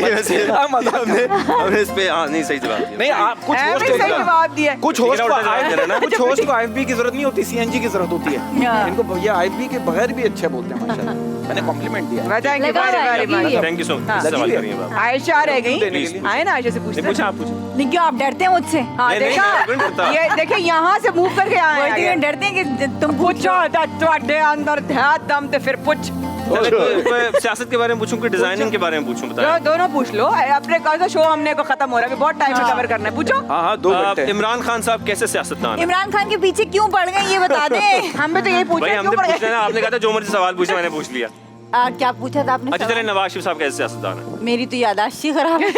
हमने इस पे नहीं सही जवाब दिया। नहीं, आप कुछ होस्ट सही जवाब दिया। कुछ होस्ट उल्टा जवाब दे रहे हैं ना। कुछ होस्ट को आईएफबी की जरूरत नहीं होती, सीएनजी की जरूरत होती है। इनको ये आईएफबी के बगैर भी अच्छे बोलते हैं माशाल्लाह। मैंने कॉम्प्लीमेंट दिया। Thank you very much. Thank you so much. सवाल करिए बाप। आयशा रह देने के गई, लिए। आए ना आयशा से पूछते पूछा हैं। आप पूछे। नहीं क्यों आप डरते हैं मुझसे? हाँ नहीं, देखा, नहीं, मैं डरता। ये देखिए यहाँ से मूव करके वही तो आए ये डरते हैं कि तुम पूछो ਤੁਹਾਡੇ अंदर ध्यान दम ते फिर पूछ। मैं सियासत के बारे में पूछूं कि डिजाइनिंग के बारे में पूछूं? बताएं। दोनों पूछ लो। अपने कौन सा शो हमने को खत्म हो रहा है, अभी बहुत टाइम में कवर करना है। पूछो। हाँ 2 घंटे। इमरान खान साहब कैसे सियासतदान हैं? इमरान खान के पीछे क्यों पड़ गए ये बता दें। हम भी तो यही पूछ भाई रहे हैं, हमने क्यों पड़ पूछ लेना, आपने कहा था जो मर्जी सवाल पूछे, मैंने पूछ लिया। क्या पूछा था आपने? अच्छा चले, नवाज शरीफ साहब कैसे सियासतदान हैं? मेरी तो याददाश्त ही खराब है।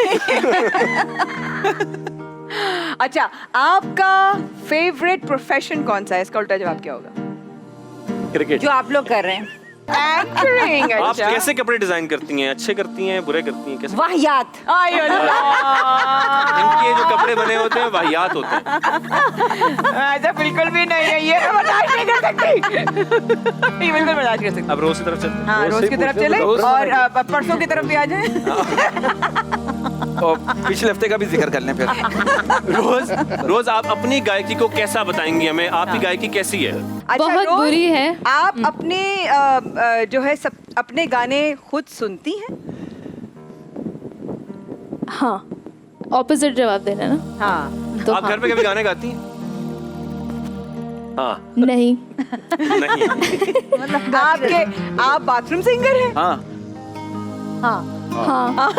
अच्छा, आपका फेवरेट प्रोफेशन कौन सा है? इसका उल्टा जवाब क्या होगा? क्रिकेट। जो आप लोग कर रहे हैं। एंकरिंग। आप अच्छा। कैसे कपड़े डिजाइन करती हैं? अच्छे करती हैं, बुरे करती हैं, कैसे? वाहियात। आय अल्लाह। इनके जो कपड़े बने होते हैं वाहियात होते हैं। ऐसा बिल्कुल भी नहीं है, ये मैं बर्दाश्त नहीं कर सकती। ये बिल्कुल बर्दाश्त कर सकती। अब रोज की तरफ चलते हैं। हाँ रोज की तरफ चले और परसों की तरफ भी आ जाए। और पिछले हफ्ते का भी जिक्र कर लें फिर। रोज आप अपनी गायकी को कैसा बताएंगी हमें? आपकी गायकी कैसी है? अच्छा, बहुत रोज बुरी है। आप अपने जो है सब अपने गाने खुद सुनती हैं? हाँ, ऑपोजिट जवाब देना ना। हाँ। तो आप हाँ। घर पे कभी गाने गाती हैं? हाँ। नहीं। नहीं। आप बाथरूम सिंगर हैं? हाँ। हाँ। हाँ।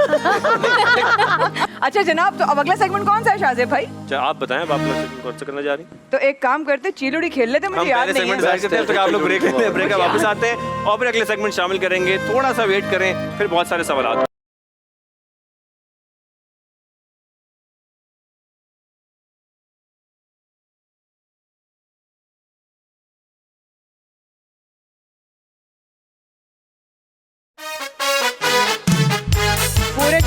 अच्छा जनाब, तो अब अगला सेगमेंट कौन सा है शाहजेब भाई? अच्छा आप बताएं, आप अगला सेगमेंट कौन सा करना जा रही? तो एक काम करते, चिलुड़ी खेल लेते, हम मुझे याद पहले नहीं सेगमेंट है। डिसाइड करते हैं, तब तक आप लोग ब्रेक लेते हैं, ब्रेक का वापस आते हैं और फिर अगले सेगमेंट शामिल करेंगे। थोड़ा सा वेट करें, फिर बहुत सारे सवाल। पूरे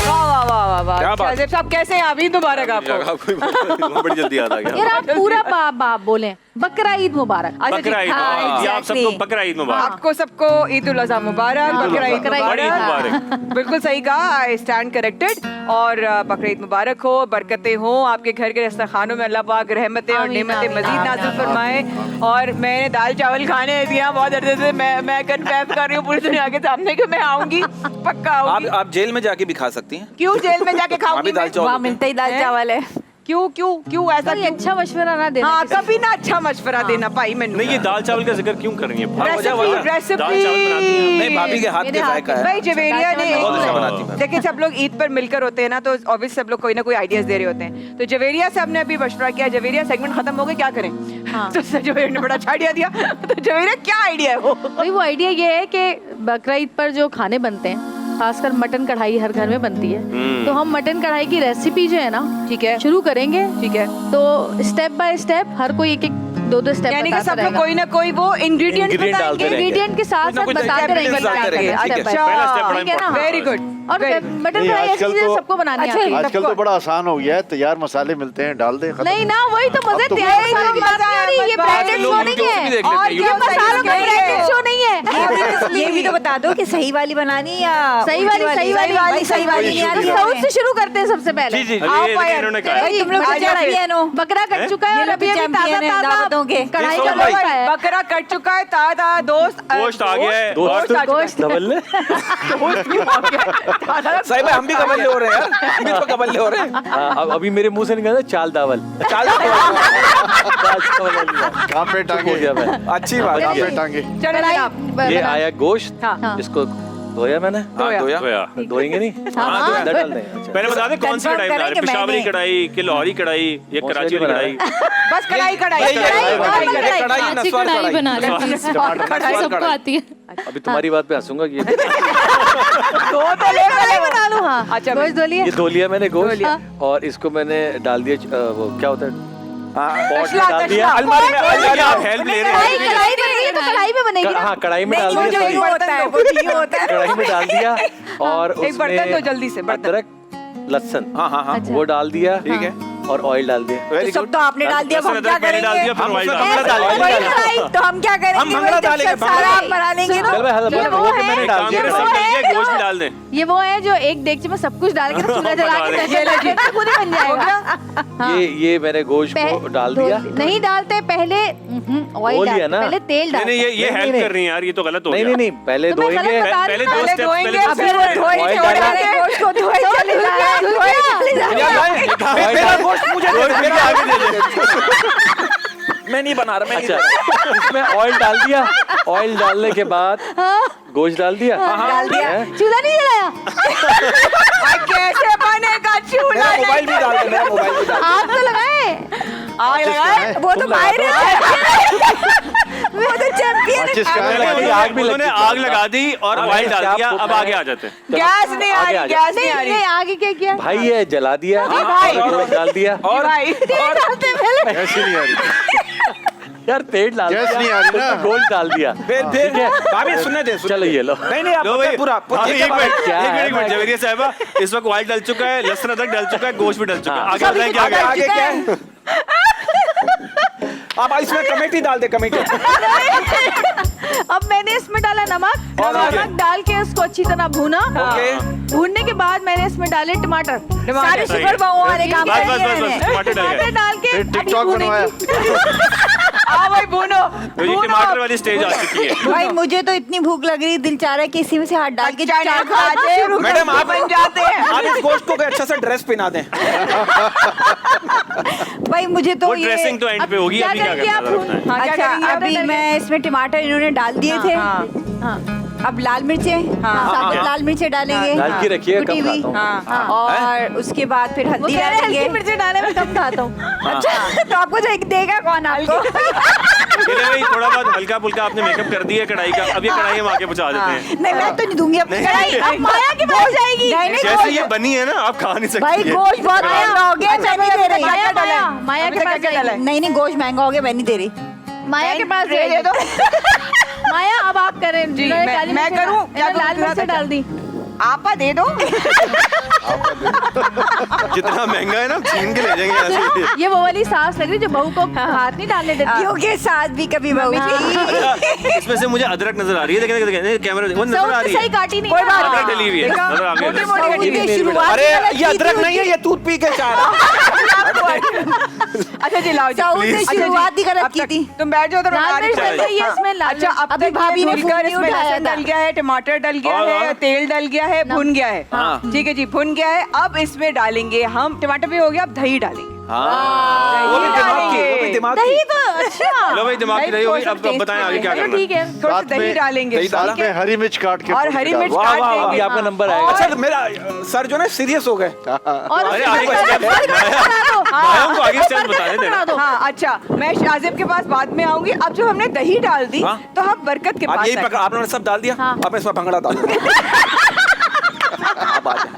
वाह वाह वाह वाह वाह, बात। शाहजेब साहब कैसे हैं आप? ईद मुबारक आपको। बड़ी जल्दी याद आ गया। यार आप पूरा बाप बोले बकरा ईद मुबारक। बकरा ईद, हाँ, ये आप सबको बकरा ईद मुबारक। आपको सबको ईद उल अज़हा मुबारक, बकरा ईद बड़ी ईद मुबारक। मुबारक। बिल्कुल सही कहा, आई स्टैंड करेक्टेड। और बकरा ईद मुबारक हो, बरकतें हो आपके घर के दस्तरखानों में, अल्लाह पाक रहमतें और नेमतें मजीद नाज़िल फरमाए। और मैंने दाल चावल खाने दिया बहुत अर्से से, मैं कन्फर्म कर रही हूँ पूरी दुनिया के सामने कि मैं आऊंगी, पक्का आऊंगी। आप जेल में जाके भी खा सकती हैं। क्यों जेल में जाके खाऊंगी? दाल चावल वहाँ मिलता ही दाल चावल है। क्यों ऐसा कोई अच्छा मशवरा ना देना। हाँ, कभी ना अच्छा मशवरा देना पाई मैंने। नहीं, ये दाल चावल का जिक्र क्यों कर रही है? रेसिपी दाल चावल बनाती हैं। नहीं, भाभी के हाथ के जायका है। भाई जवेरिया ने बहुत अच्छा बनाती है। देखिए सब लोग ईद पर मिलकर होते हैं ना, तो ऑब्वियस सब लोग कोई ना कोई आइडियाज दे रहे होते हैं। तो जवेरिया से हमने अभी मशवरा किया, जवेरिया सेगमेंट खत्म हो गया, क्या करें? तो जवेरिया ने बड़ा अच्छा आइडिया दिया। तो जवेरिया क्या आइडिया है वो? भाई वो आइडिया ये है कि बकरा ईद पर जो खाने बनते हैं, खासकर मटन कढ़ाई हर घर में बनती है, तो हम मटन कढ़ाई की रेसिपी जो है ना, ठीक है, शुरू करेंगे। ठीक है, तो स्टेप बाय स्टेप हर कोई एक दो स्टेप यानी कि सब लोग कोई ना कोई वो इंग्रेडिएंट बताएंगे, इंग्रेडिएंट के साथ साथ बताते रहेंगे क्या करें। अच्छा, वेरी गुड। और मटन कढ़ाई ऐसी चीजें सबको बनानी आती है। आजकल तो बड़ा आसान हो गया है, तैयार मसाले मिलते हैं, डाल दे, खत्म। नहीं ना, वही तो मजे। अब तो तैयार बहुत मसाले की बात नहीं हो रही, ये ब्रांडेड शो नहीं है, और ये मसालों का ब्रांडेड शो नहीं है। ये भी तो बता दो कि सही वाली बनानी या सही वाली सही वाली नहीं आ रही। साउथ से शुरू करते हैं सबसे पहले। जी जी, आओ ये पाया। इन्होंने कहा है। भाई, तुम लोग आज चैंपियन हो। बकरा कट चुका है और अभी अभी ताजा दावतों के कढ़ाई का लोटा है। बकरा कट चुका है, ताजा दोस्त गोश्त आ गया है। गोश्त डबल सही में हम भी कबल्ले हो रहे हैं यार, हम भी तो कबल्ले हो रहे हैं। अभी मेरे मुंह से निकला चाल दावल। चाल कहाँ पे टांगे? अच्छी बात कहाँ है। पे टांगे? चलो ये आया गोश्त, हाँ। इसको धोया मैंने। धोया। धोएंगे नहीं? हाँ, अंदर डाल दें। अच्छा। पहले बता दे कौन सी कढ़ाई बना रहे? पेशावरी कढ़ाई कि लाहौरी कढ़ाई या कराची वाली कढ़ाई? बस कढ़ाई अच्छी कढ़ाई बना लेती है, सबको आती है। अभी तुम्हारी बात पे हंसूंगा कि बना लूं। हाँ, अच्छा, गोश्त धो लिया। ये धो लिया मैंने गोश्त, और इसको मैंने डाल दिया, वो क्या होता है, पॉट में डाल दिया। अलमारी में आप हेल्प ले रहे हैं? कढ़ाई बनेगी तो कढ़ाई में बनेगी ना। हाँ, कढ़ाई में डाल वो दिया, जो ये होता है वो ये होता है। कढ़ाई में डाल दिया, और एक बर्तन उसमें दो जल्दी से, बर्तन। अदरक लहसुन हाँ वो डाल दिया, ठीक है, और ऑयल डाल दिया। वेरी सब गुड। तो आपने डाल दिया, हम क्या मैंने डाल दिया, करेंगे? फिर ऑयल डाल मंगला दिया। डालेंगे। वही कढ़ाई, तो हम क्या करेंगे? हम मंगला वही जब डालेंगे, सब सारा आप बना लेंगे ना। चल भाई, ये वो वो है, मैंने डाल काम दिया। करें, सब मिलके गोश्त भी डाल दें। ये वो है जो एक देगचे में सब कुछ डाल के ना चूल्हा जला के तैसे लगे तो खुद ही बन जाएगा। ये मैंने गोश्त को डाल दिया। नहीं डालते पहले, ऑयल वो लिया डालते, ना। पहले तेल नहीं डालते। नहीं, ये हेल्प कर रही हैं यार, ये तो गलत हो गया। नहीं पहले तो मैं गलत धोएंगे। बता रही पहले हूँ। दो स्टेप, धोएंगे, पहले फिर वो धोए ऑयल छोड़ डाला। डाले, गोश्त को धोए चले जा रहे हैं, धोए चले जा रहे हैं। मेरा गोश्त मुझे दे दे, मेरा आगे दे दे। मैं नहीं बना रहा, मैं नहीं अच्छा, बना रहा। इसमें ऑयल डाल दिया, ऑयल डालने के बाद गोश्त डाल दिया। डाल दिया। हैं? चूल्हा नहीं जलाया। कैसे बनेगा चूल्हा? मेरा मोबाइल भी डाल दे, मेरा मोबाइल भी डाल आग तो लगाए। आग लगाए? वो तो बाहर है, वो तो चैंपियन माचिस का आग है। लगी, आग भी उन्होंने लगती। आग लगा दी और हाँ, ऑयल डाल क्या दिया, आपको अब आगे आ जाते हैं। गैस नहीं आ आगे आ रही, जाओ। गैस नहीं आ रही। नहीं, आगे क्या किया? भाई ये जला दिया, भाई। और गोश्त डाल दिया। और भाई तेल डालते पहले। ऐसी नहीं आ रही। यार तेल डाल गैस दिया, नहीं आ रही ना। गोश्त डाल दिया। फिर ठीक है, भाभी सुनने दे, चलो ये लो। नहीं आप लो बताएं भाई, पूरा हाँ, एक मिनट, क्या है? एक मिनट, जवेरिया साहबा, इस वक्त ऑयल डल चुका है, लहसुन अदरक डल चुका है, गोश्त भी डल चुका है। आगे बताएं क्या आगे? आगे क्या है? अब इसमें कमेटी डाल दे, कमेटी। अब मैंने इसमें डाला नमक, और आगे? नमक डाल के इसको अच्छी तरह भूना। ओके। भूनने के बाद मैंने इसमें डाले टमाटर। सारी शुगर बहु वाले काम बस कर बस दिए बस मैंने। बस, टमाटर डल टमाटर गए। डाल के फिर अब ये टिकटॉक बनवाया। हाँ भाई भूनो, तो ये टमाटर वाली स्टेज आ चुकी है। भाई मुझे तो इतनी भूख लग रही, दिल चाह रहा है कि इसी में से हाथ डाल के चाय चाट खा खाना शुरू कर मैडम आप बन जाते हैं। आप इस गोश्त को कोई अच्छा सा ड्रेस पहना दें। भाई मुझे तो वो ये ड्रेसिंग तो एंड पे होगी, क्या अभी क्या करेंगे आप? करना है बताएं। हाँ, क्या अच्छा करेंगे आप? अभी मैं इसमें टमाटर इन्होंने डाल दिए थे। हाँ, अब लाल मिर्चें, साबुत लाल मिर्चें डालेंगे, डाल के रखिए, कुटी कम हुई। खाता हूँ। और उसके बाद फिर वो हल्दी कह रहे हैं डालेंगे। हल्की मिर्ची डालने में कम खाता हूँ। अच्छा तो आपको जो देगा कौन आपको? चलिए भाई, थोड़ा बहुत हल्का फुल्का आपने मेकअप कर दिया कढ़ाई का, अब ये कढ़ाई हम आगे पहुंचा देते हैं। नहीं मैं तो नहीं दूंगी अपनी नहीं। कढ़ाई, अब माया की बात जाएगी। नहीं नहीं जैसे ये बनी है ना, आप खा नहीं भाई सकती है। गोश्त बहुत महंगा हो गया, मैं नहीं दे रही। माया के पास जाइए। नहीं नहीं गोश्त महंगा हो गया, मैं नहीं दे रही। माया के पास दे दो। माया अब आप करें। जी, जिन्होंने मैं काली मिर्च करूं? क्या इन्होंने लाल करूं? मिर्च डाल दी। आपा दे दो। जितना महंगा है ना छीन के ले जाएंगे यहाँ से। ये वो वाली सास लग रही है जो बहू को हाथ नहीं डालने देती। क्योंकि सास भी कभी बहू थी। अच्छा, इसमें से मुझे अदरक नजर आ रही है। देखिए कैमरे वो नजर आ रही है। सही काटी नहीं। कोई बात अदरक नहीं। डली हुई है, नजर आ गई। अरे ये अदरक नहीं है, ये दूध पी के चाह रहा। अच्छा जी लाओ जी। साउथ ने शुरुआत भी गलत की थी। तुम बैठ जाओ उधर। लाल मिर्च डल गई है इसमें, लाल अच्छा अब अभी तक भाभी ने भूनकर फोन नहीं इसमें उठाया लहसुन था। डल गया है, टमाटर डल गया और है, तेल डल गया है, भुन गया है। ठीक है जी, भुन गया है। अब इसमें डालेंगे हम, टमाटर भी हो गया, अब दही डालेंगे। वो भी दिमाग की। दही तो अच्छा। लो भाई दिमाग की रही होगी। अब बताएं आगे क्या करना है। ठीक है। थोड़ा सा दही डालेंगे साथ में हरी मिर्च काट के और हरी मिर्च वाह, काट वाह, वाह, देंगे। ये आपका नंबर आएगा। अच्छा मेरा सर जो ना सीरियस हो गए। और अरे आगे का स्टेप भाइयों को आगे स्टेप बता देते हैं। हाँ अच्छा, मैं शाजिब के पास बाद में आऊंगी। अब जो हमने दही डाल दी हाँ? तो हम बरकत के अब पास यही आएंगे। पकड़, आपने सब डाल दिया। हाँ। अब इसमें भंगड़ा डाल दो। अब आ जाए।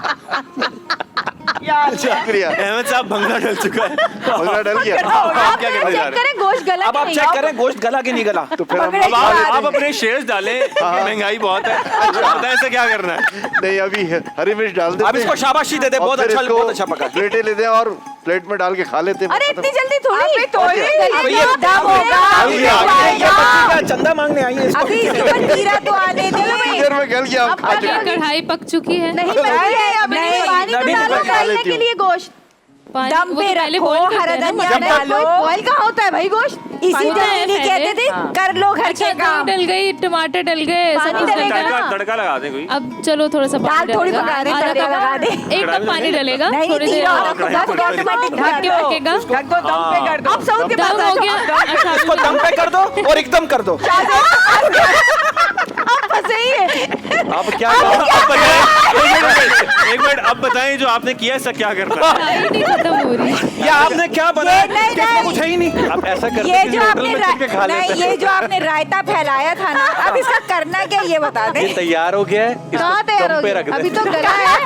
शुक्रिया। अहमद साहब भंगड़ा डल चुका है। भंगड़ा डल गया। आप क्या करने जा चेक रहे हैं? करें गोश्त गला अब कि आप नहीं। चेक करें गोश्त गला कि नहीं गला। तो फिर हम अब आप अपने शेयर्स डालें। महंगाई बहुत है। बताएं ऐसा क्या करना है। नहीं अभी हरी मिर्च डाल देते अब इसको शाबाशी दे दे। और बहुत फिर अच्छा, इसको बहुत अच्छा पका। प्लेटें लेते हैं और प्लेट में डाल के खा लेते हैं। अरे इतनी जल्दी थोड़ी। अबे थोड़ी। अभी ये दम होगा। ये बच्ची का चंदा मांगने आई है। अभी इसके ऊपर जीरा तो आने दे। देर में गल गया। अब खा ये कढ़ाई पक चुकी है। नहीं पानी तो नहीं, डालो नहीं, खाने के लिए गोश्त। दम वो पे तो पहले रखो, boil करते हरा हैं ना। धनिया डालो। बॉयल कहाँ होता है भाई गोश्त? इसीलिए नहीं कहते थे कर लो घर अच्छा के काम। दही डल गई, टमाटर डल गए, पानी सब कुछ डलेगा डल गया। ना। तड़का लगा दें कोई। अब चलो थोड़ा सा दाल पानी थोड़ी डलेगा। पका रहे हैं, आधा तड़का कप- लगा दे। एक कप पानी डलेगा। नहीं, थोड़ी देर जीरा और रखो, कढ़ाई बस में ऑटोमेटिक ढक के पकेगा। ढक दो, दम पे कर दो। अब साउथ के पास दम आ हो जाओ। गया। अच्छा इसको दम पे कर दो और एकदम कर दो। सही है। अब क्या एक मिनट अब बताएं जो आपने किया ऐसा क्या करना है। कढ़ाई नहीं खत्म हो रही। ये आपने क्या बनाया? नहीं, इसमें नहीं। कुछ है ही नहीं। आप ऐसा करते ये हैं जो कि होटल आपने में चल के खा नहीं, लेते ये हैं। जो आपने रायता फैलाया था ना, अब इसका करना क्या ये बता ये दे। तैयार हो गया है। कहाँ इसको तैयार दम हो पे गया? रख दे। अभी तो गला है।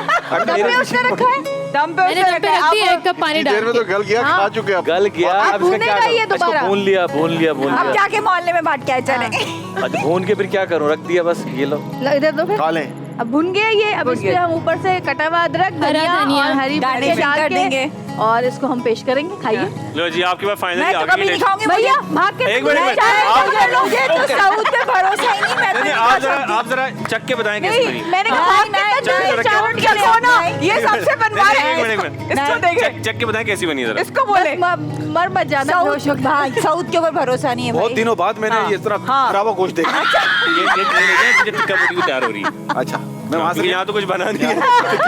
दम पे उसने रखा है। दम पे मैंने उसने दम पे रखा रख है। दी, एक कप पानी देर डाल में तो गल गया। खा चुके अब। गल गया। अब अब इसका क्या भूनेगा ये करूं? इसको दोबारा। भून लिया, भून लिया, भून अब लिया। जाके मोहल्ले में बांट के आए चले। अच्छा भून के फिर क्या करूं? रख दिया बस। ये लो। इधर दो फिर। खा लें। अब भुन गया ये। अब इसमें हम ऊपर से कटा हुआ अदरक, धनिया धनिया, और हरी गार्निश मिर्च डाल कर के देंगे। और इसको हम पेश करेंगे। खाइए लो जी आपके पास फाइनली मैं तो आ कभी गई नहीं है। खाऊंगी। भैया भाग के। एक मिनट, एक मिनट। मुझे तो साउथ पे भरोसा ही नहीं। मैं तो नहीं, नहीं आप खा जरा सकती। आप जरा चख के बताएं कैसी बनी। मैंने कहा भाग नहीं, के नहीं, चलो, चारों चलो, चलो ना। ये सबसे बनवा नहीं, रहे एक मिनट, एक हैं। मिनट। इसको देखे, चख के बताएं कैसी बनी जरा। इसको बोले। मर मत जाना। साउथ के ऊपर भरोसा नहीं है बहुत भाई। दिनों बाद मैंने ये तरह खराब गोश्त देखा। ये टिक्का पूरी तैयार हो रही है। अच्छा मैं वहां से यहाँ तो कुछ बना नहीं है।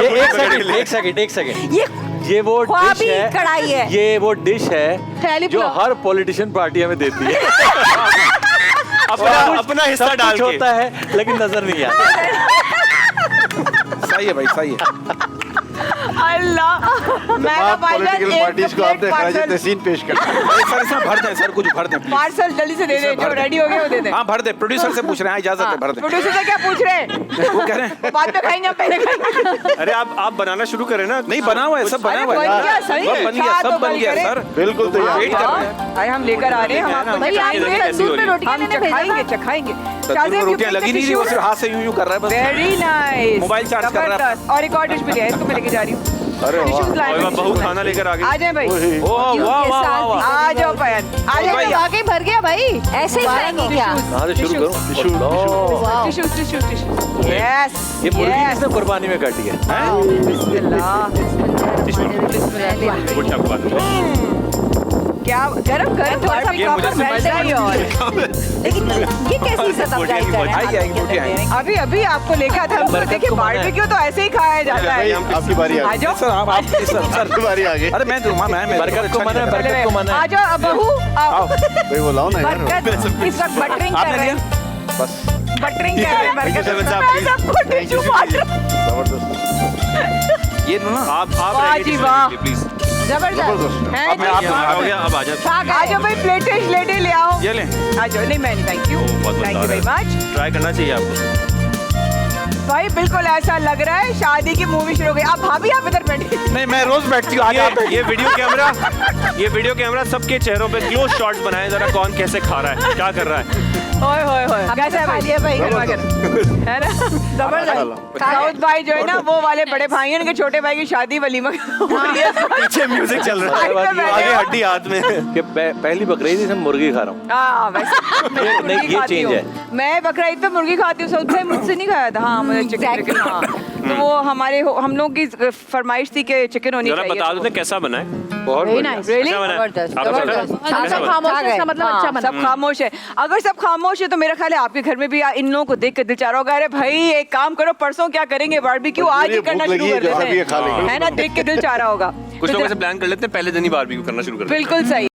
ये एक सेकंड। ये वो डिश ख्वाबी है। कढ़ाई है। ये वो डिश है थैली जो पुलाव। हर पॉलिटिशियन पार्टी हमें देती है। अपना हिस्सा सब डाल कुछ के। होता है लेकिन नजर नहीं आता। सही है भाई, सही है। अल्लाह मैं तमाम पॉलिटिकल पार्टीज को आपने खराज तहसीन पेश कर दिया। सर इसमें भर दें सर, कुछ भर दें please। पार्सल जल्दी से दे दे, जो रेडी हो गए वो दे दे। हाँ भर दे। प्रोड्यूसर से पूछ रहे हैं, इजाजत है, भर दे। प्रोड्यूसर से क्या पूछ रहे हैं? वो कह रहे हैं बाद में खाएंगे, पहले खाएंगे। अरे आप बनाना शुरू करें ना। नहीं बना हुआ है, सब बना हुआ बन है। गया, सही है। सब बन गया, अच्छा, सब तो बन बल गया करें। सर। बिल्कुल तैयार। वेट कर रहे हैं। अरे हम लेकर आ रहे हैं, हम आपको भाई आप देखिए, देखिए, कैसी हो तंदूर रही पे है। रोटियां हम लेने भेजा चखाएंगे था। चखाएंगे। तंदूर में रोटियां लगी नहीं रही, वो सिर्फ हाथ से यूं यूं कर रहा है बस। वेरी नाइस, मोबाइल चार्ज कर रहा है। और एक और डिश भी है, इसको मैं लेके जा रही हूँ। अरे वाह। टिश्यूज लाए और हैं, बहुत खाना लेकर आ आ गई। जाए भाई, ओए, ओह वाह वाह वाह वाह। आ जाओ पयन, आ जाओ भाई। भैया। वाकई भर गया भाई। ऐसे ही खाएंगे क्या? कहाँ से शुरू करूं? टिश्यू, अल्लाह। Tissues tissues tissues. यस ये मुर्गी किसने कुर्बानी में काटी है? गुड टक बात। क्या गरम गरम थोड़ा सा ये मुझे प्रॉपर मिल जाए। और लेकिन ये कैसी सतफजाई कर रहे आएगी, आएगी, रोटियां आएंगी। हैं? अभी अभी आपको लेखा था, हमको बरकत देखिए को मना है। बारबेक्यू तो ऐसे ही खाया जाता भाई है। हम आपकी बारी आ आ गई। जाओ सर आप सर आपकी बारी आ गई। अरे मैं दूंगा, मैं बरकत को मना है, बरकत को मना आ है। जाओ अब बहू आओ। भाई वो लाओ ना यार। बरकत इस वक्त बटरिंग कर आपने रहे लिया हैं। बस। बटरिंग कर रहे हैं बरकत। जबरदस्त, मैं सबको टिश्यू बांट रहा हूं। जबरदस्त। ये लो ना। आप वाह रेडी जी, वाह। प्लीज। जबरदस्त है अब मैं जी। आप हो गया अब आ जाओ। आ जाओ भाई, प्लेटें स्लेटें ले आओ। ये लें। आ जाओ। नहीं मैं नहीं, थैंक यू, बहुत thank you very much. Try करना चाहिए आपको। भाई बिल्कुल ऐसा लग रहा है शादी की मूवी शुरू हो गई। अब भाभी आप इधर बैठिए। नहीं, मैं रोज बैठती हूँ। ये वीडियो कैमरा सबके चेहरों पे क्लोज शॉट्स बनाए, जरा कौन कैसे खा रहा है, क्या कर रहा है। ओए होए होए, कैसा है भाई? है ना, जबरदस्त। साउथ भाई जो है ना, वो वाले बड़े भाई हैं, उनके छोटे भाई की शादी वलीमा पीछे म्यूजिक चल रहा है, आगे हड्डी हाथ में कि पहली बकरीद से मुर्गी खा रहा हूँ। नहीं, ये चेंज है। मैं बकरीद पे मुर्गी खाती हूँ, साउथ भाई मुझसे नहीं खाया था। हाँ, मुझे चिकन। हाँ, तो वो हम लोग की फरमाइश थी कि चिकन होनी चाहिए। बता दो कैसा बना है। बहुत सब खामोश है। अगर सब खामोश है तो मेरा ख्याल है आपके घर में भी इन लोगों को देख कर दिल चाह रहा होगा, अरे भाई एक काम करो, परसों क्या करेंगे, बारबेक्यू आज ही करना शुरू कर देते हैं, है ना, देख के दिल चाह रहा होगा। कुछ लोग ऐसे प्लान कर लेते हैं, पहले दिन ही बारबेक्यू करना शुरू कर देते हैं। बिल्कुल सही।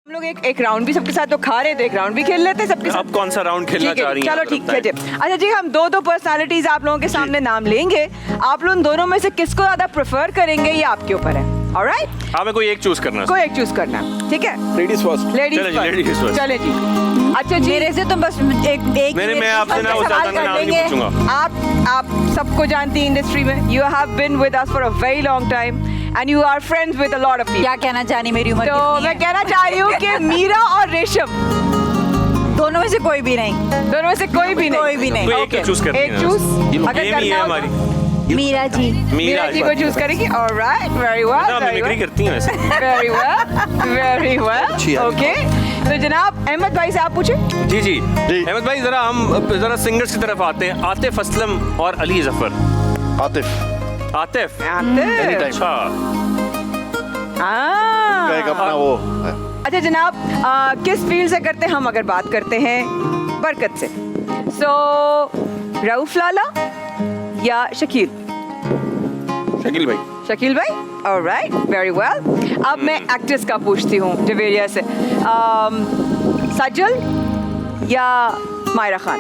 हम लोग एक राउंड भी सबके साथ तो खा रहे थे, एक राउंड भी खेल लेते हैं सबके साथ। अब कौन सा राउंड खेलना चाह रही हैं? चलो ठीक है। अच्छा जी, हम दो पर्सनालिटीज आप लोगों के सामने नाम लेंगे, आप लोग दोनों में से किसको ज्यादा प्रेफर करेंगे ये आपके ऊपर है। ऑलराइट, हमें कोई एक चूज करना है। कोई एक चूज करना है, ठीक है। Ladies first. लेडीज फर्स्ट, चले जी। अच्छा जी, मेरे से तो बस एक मैं आपसे ना उजाता नाम नहीं पूछूंगा। आप सबको जानती हैं इंडस्ट्री में, you have been with us for a very long time and you are friends with a lot of people. क्या कहना चाहनी, मेरी उम्र तो मैं कहना चाह रही हूँ कि मीरा और रेशम दोनों में से कोई भी नहीं। दोनों में से कोई भी नहीं। कोई भी नहीं। कोई एक चूज करनी है। एक चूज अगर गेम ही करना है हो हमारी। मीरा जी। मीरा जी को चूज करेंगी। ऑलराइट, वेरी वेल, मिमिक्री करती हैं वैसे। Very well, very well, okay. तो जनाब अहमद भाई से आप पूछे। जी जी अहमद भाई, जरा सिंगर्स की तरफ आते हैं। आतिफ असलम और अली जफर। आतिफ। आतिफ। अच्छा, एक अपना वो है। अच्छा जनाब, किस फील्ड से करते हैं हम? अगर बात करते हैं बरकत से, सो रऊफ लाला या शकील? शकील भाई। शकील भाई, ऑलराइट, वेरी वेल। अब मैं एक्ट्रेस का पूछती हूँ जवेरिया से, सजल या मायरा खान?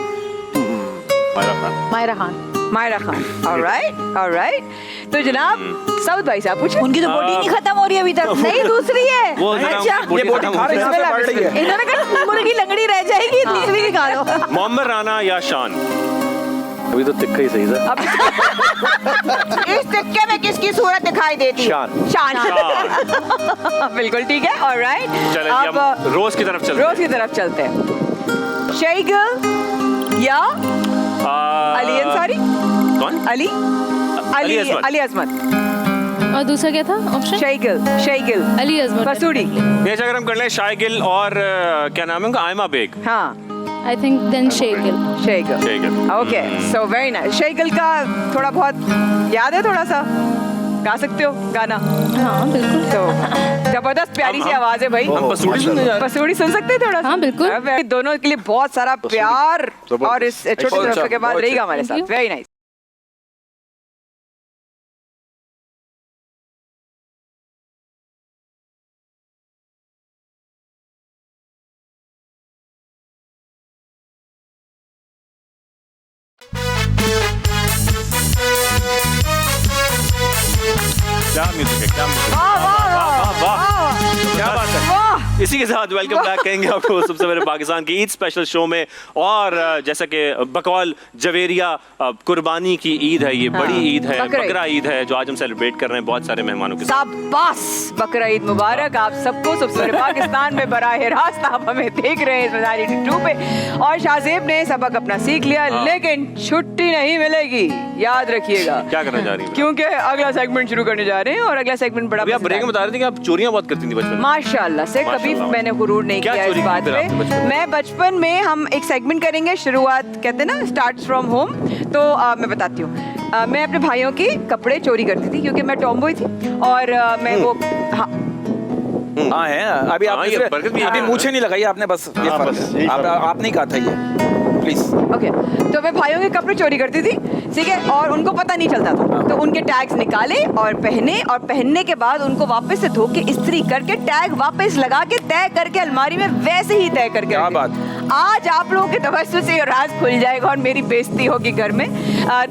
मायरा खान, ऑलराइट। तो जनाब साउथ भाई से आप पूछे। उनकी तो बॉडी नहीं खत्म हो रही अभी तक। नहीं, दूसरी है। अच्छा, ये बॉडी खा रही है। इन्होंने कहा मुर्गी लंगड़ी रह जाएगी, तीसरी भी खा लो। मोहम्मद राना या शान? अभी तो तिक्का ही सही था। इस तिक्के में किसकी सूरत दिखाई देती है? शान। बिल्कुल ठीक है, ऑलराइट। चलिए अब रोज की तरफ चलते हैं। शैगल या अली अंसारी? कौन? अली अजमत। और दूसरा क्या था ऑप्शन? शैगल अली अजमत पसूड़ी। ये अगर हम कर लें शायगिल और क्या नाम है उनका, आयमा बेग। हाँ, I think then Sehgal. Okay, so very nice. Sehgal का थोड़ा बहुत याद है, थोड़ा सा गा सकते हो गाना? हाँ बिल्कुल। तो जबरदस्त प्यारी सी आवाज है भाई। हम पसूड़ी सुन सकते हैं थोड़ा सा? हाँ बिल्कुल। दोनों के लिए बहुत सारा प्यार और इस छोटे से रफ्ते के बाद रहेगा हमारे साथ। Very nice. क्या म्यूजिक है, क्या म्यूजिक है। क्या बात है। इसी के साथ वेलकम बैक कहेंगे आपको सबसे पहले पाकिस्तान की ईद स्पेशल शो में। और जैसा कि बकौल जवेरिया कुर्बानी की ईद है, ये बड़ी ईद है, बकरा ईद है जो आज हम सेलिब्रेट कर रहे हैं बहुत सारे मेहमानों के साथ। शाबाश, बकरा ईद मुबारक आप सबको। सबसे पहले पाकिस्तान में बराह रास्त आप हमें देख रहे हैं मज़ारी 2 पे। और शाहजेब ने सबक अपना सीख लिया, लेकिन छुट्टी नहीं मिलेगी, याद रखिएगा। क्या करना चाह रही हैं? क्योंकि अगला सेगमेंट शुरू करने जा रहे हैं और अगला सेगमेंट बड़ा। आप ब्रेक में बता रहे थे कि आप चोरियां बहुत करती थी बचपन में। माशाल्लाह से कभी मैंने गुरूर नहीं किया इस बात पे। मैं बचपन में, हम एक सेगमेंट करेंगे, शुरुआत कहते हैं ना स्टार्ट फ्रॉम होम। तो मैं बताती हूँ, मैं अपने भाइयों के कपड़े चोरी करती थी क्योंकि मैं टॉमबॉय थी। और मैं वो हाँ है। अभी अभी मुझे नहीं लगाई आपने, बस ये फर्क है। आप नहीं कहा था ये, प्लीज। ओके, तो मैं भाइयों के कपड़े चोरी करती थी, ठीक है, और उनको पता नहीं चलता था। तो उनके टैग्स निकाले और पहने, और पहनने के बाद उनको वापस से धो के इस्त्री करके टैग वापस लगा के तय करके अलमारी में वैसे ही तय करके। क्या बात। आज आप लोगों के तवज्जो से ये राज खुल जाएगा और मेरी बेइज्जती होगी घर में।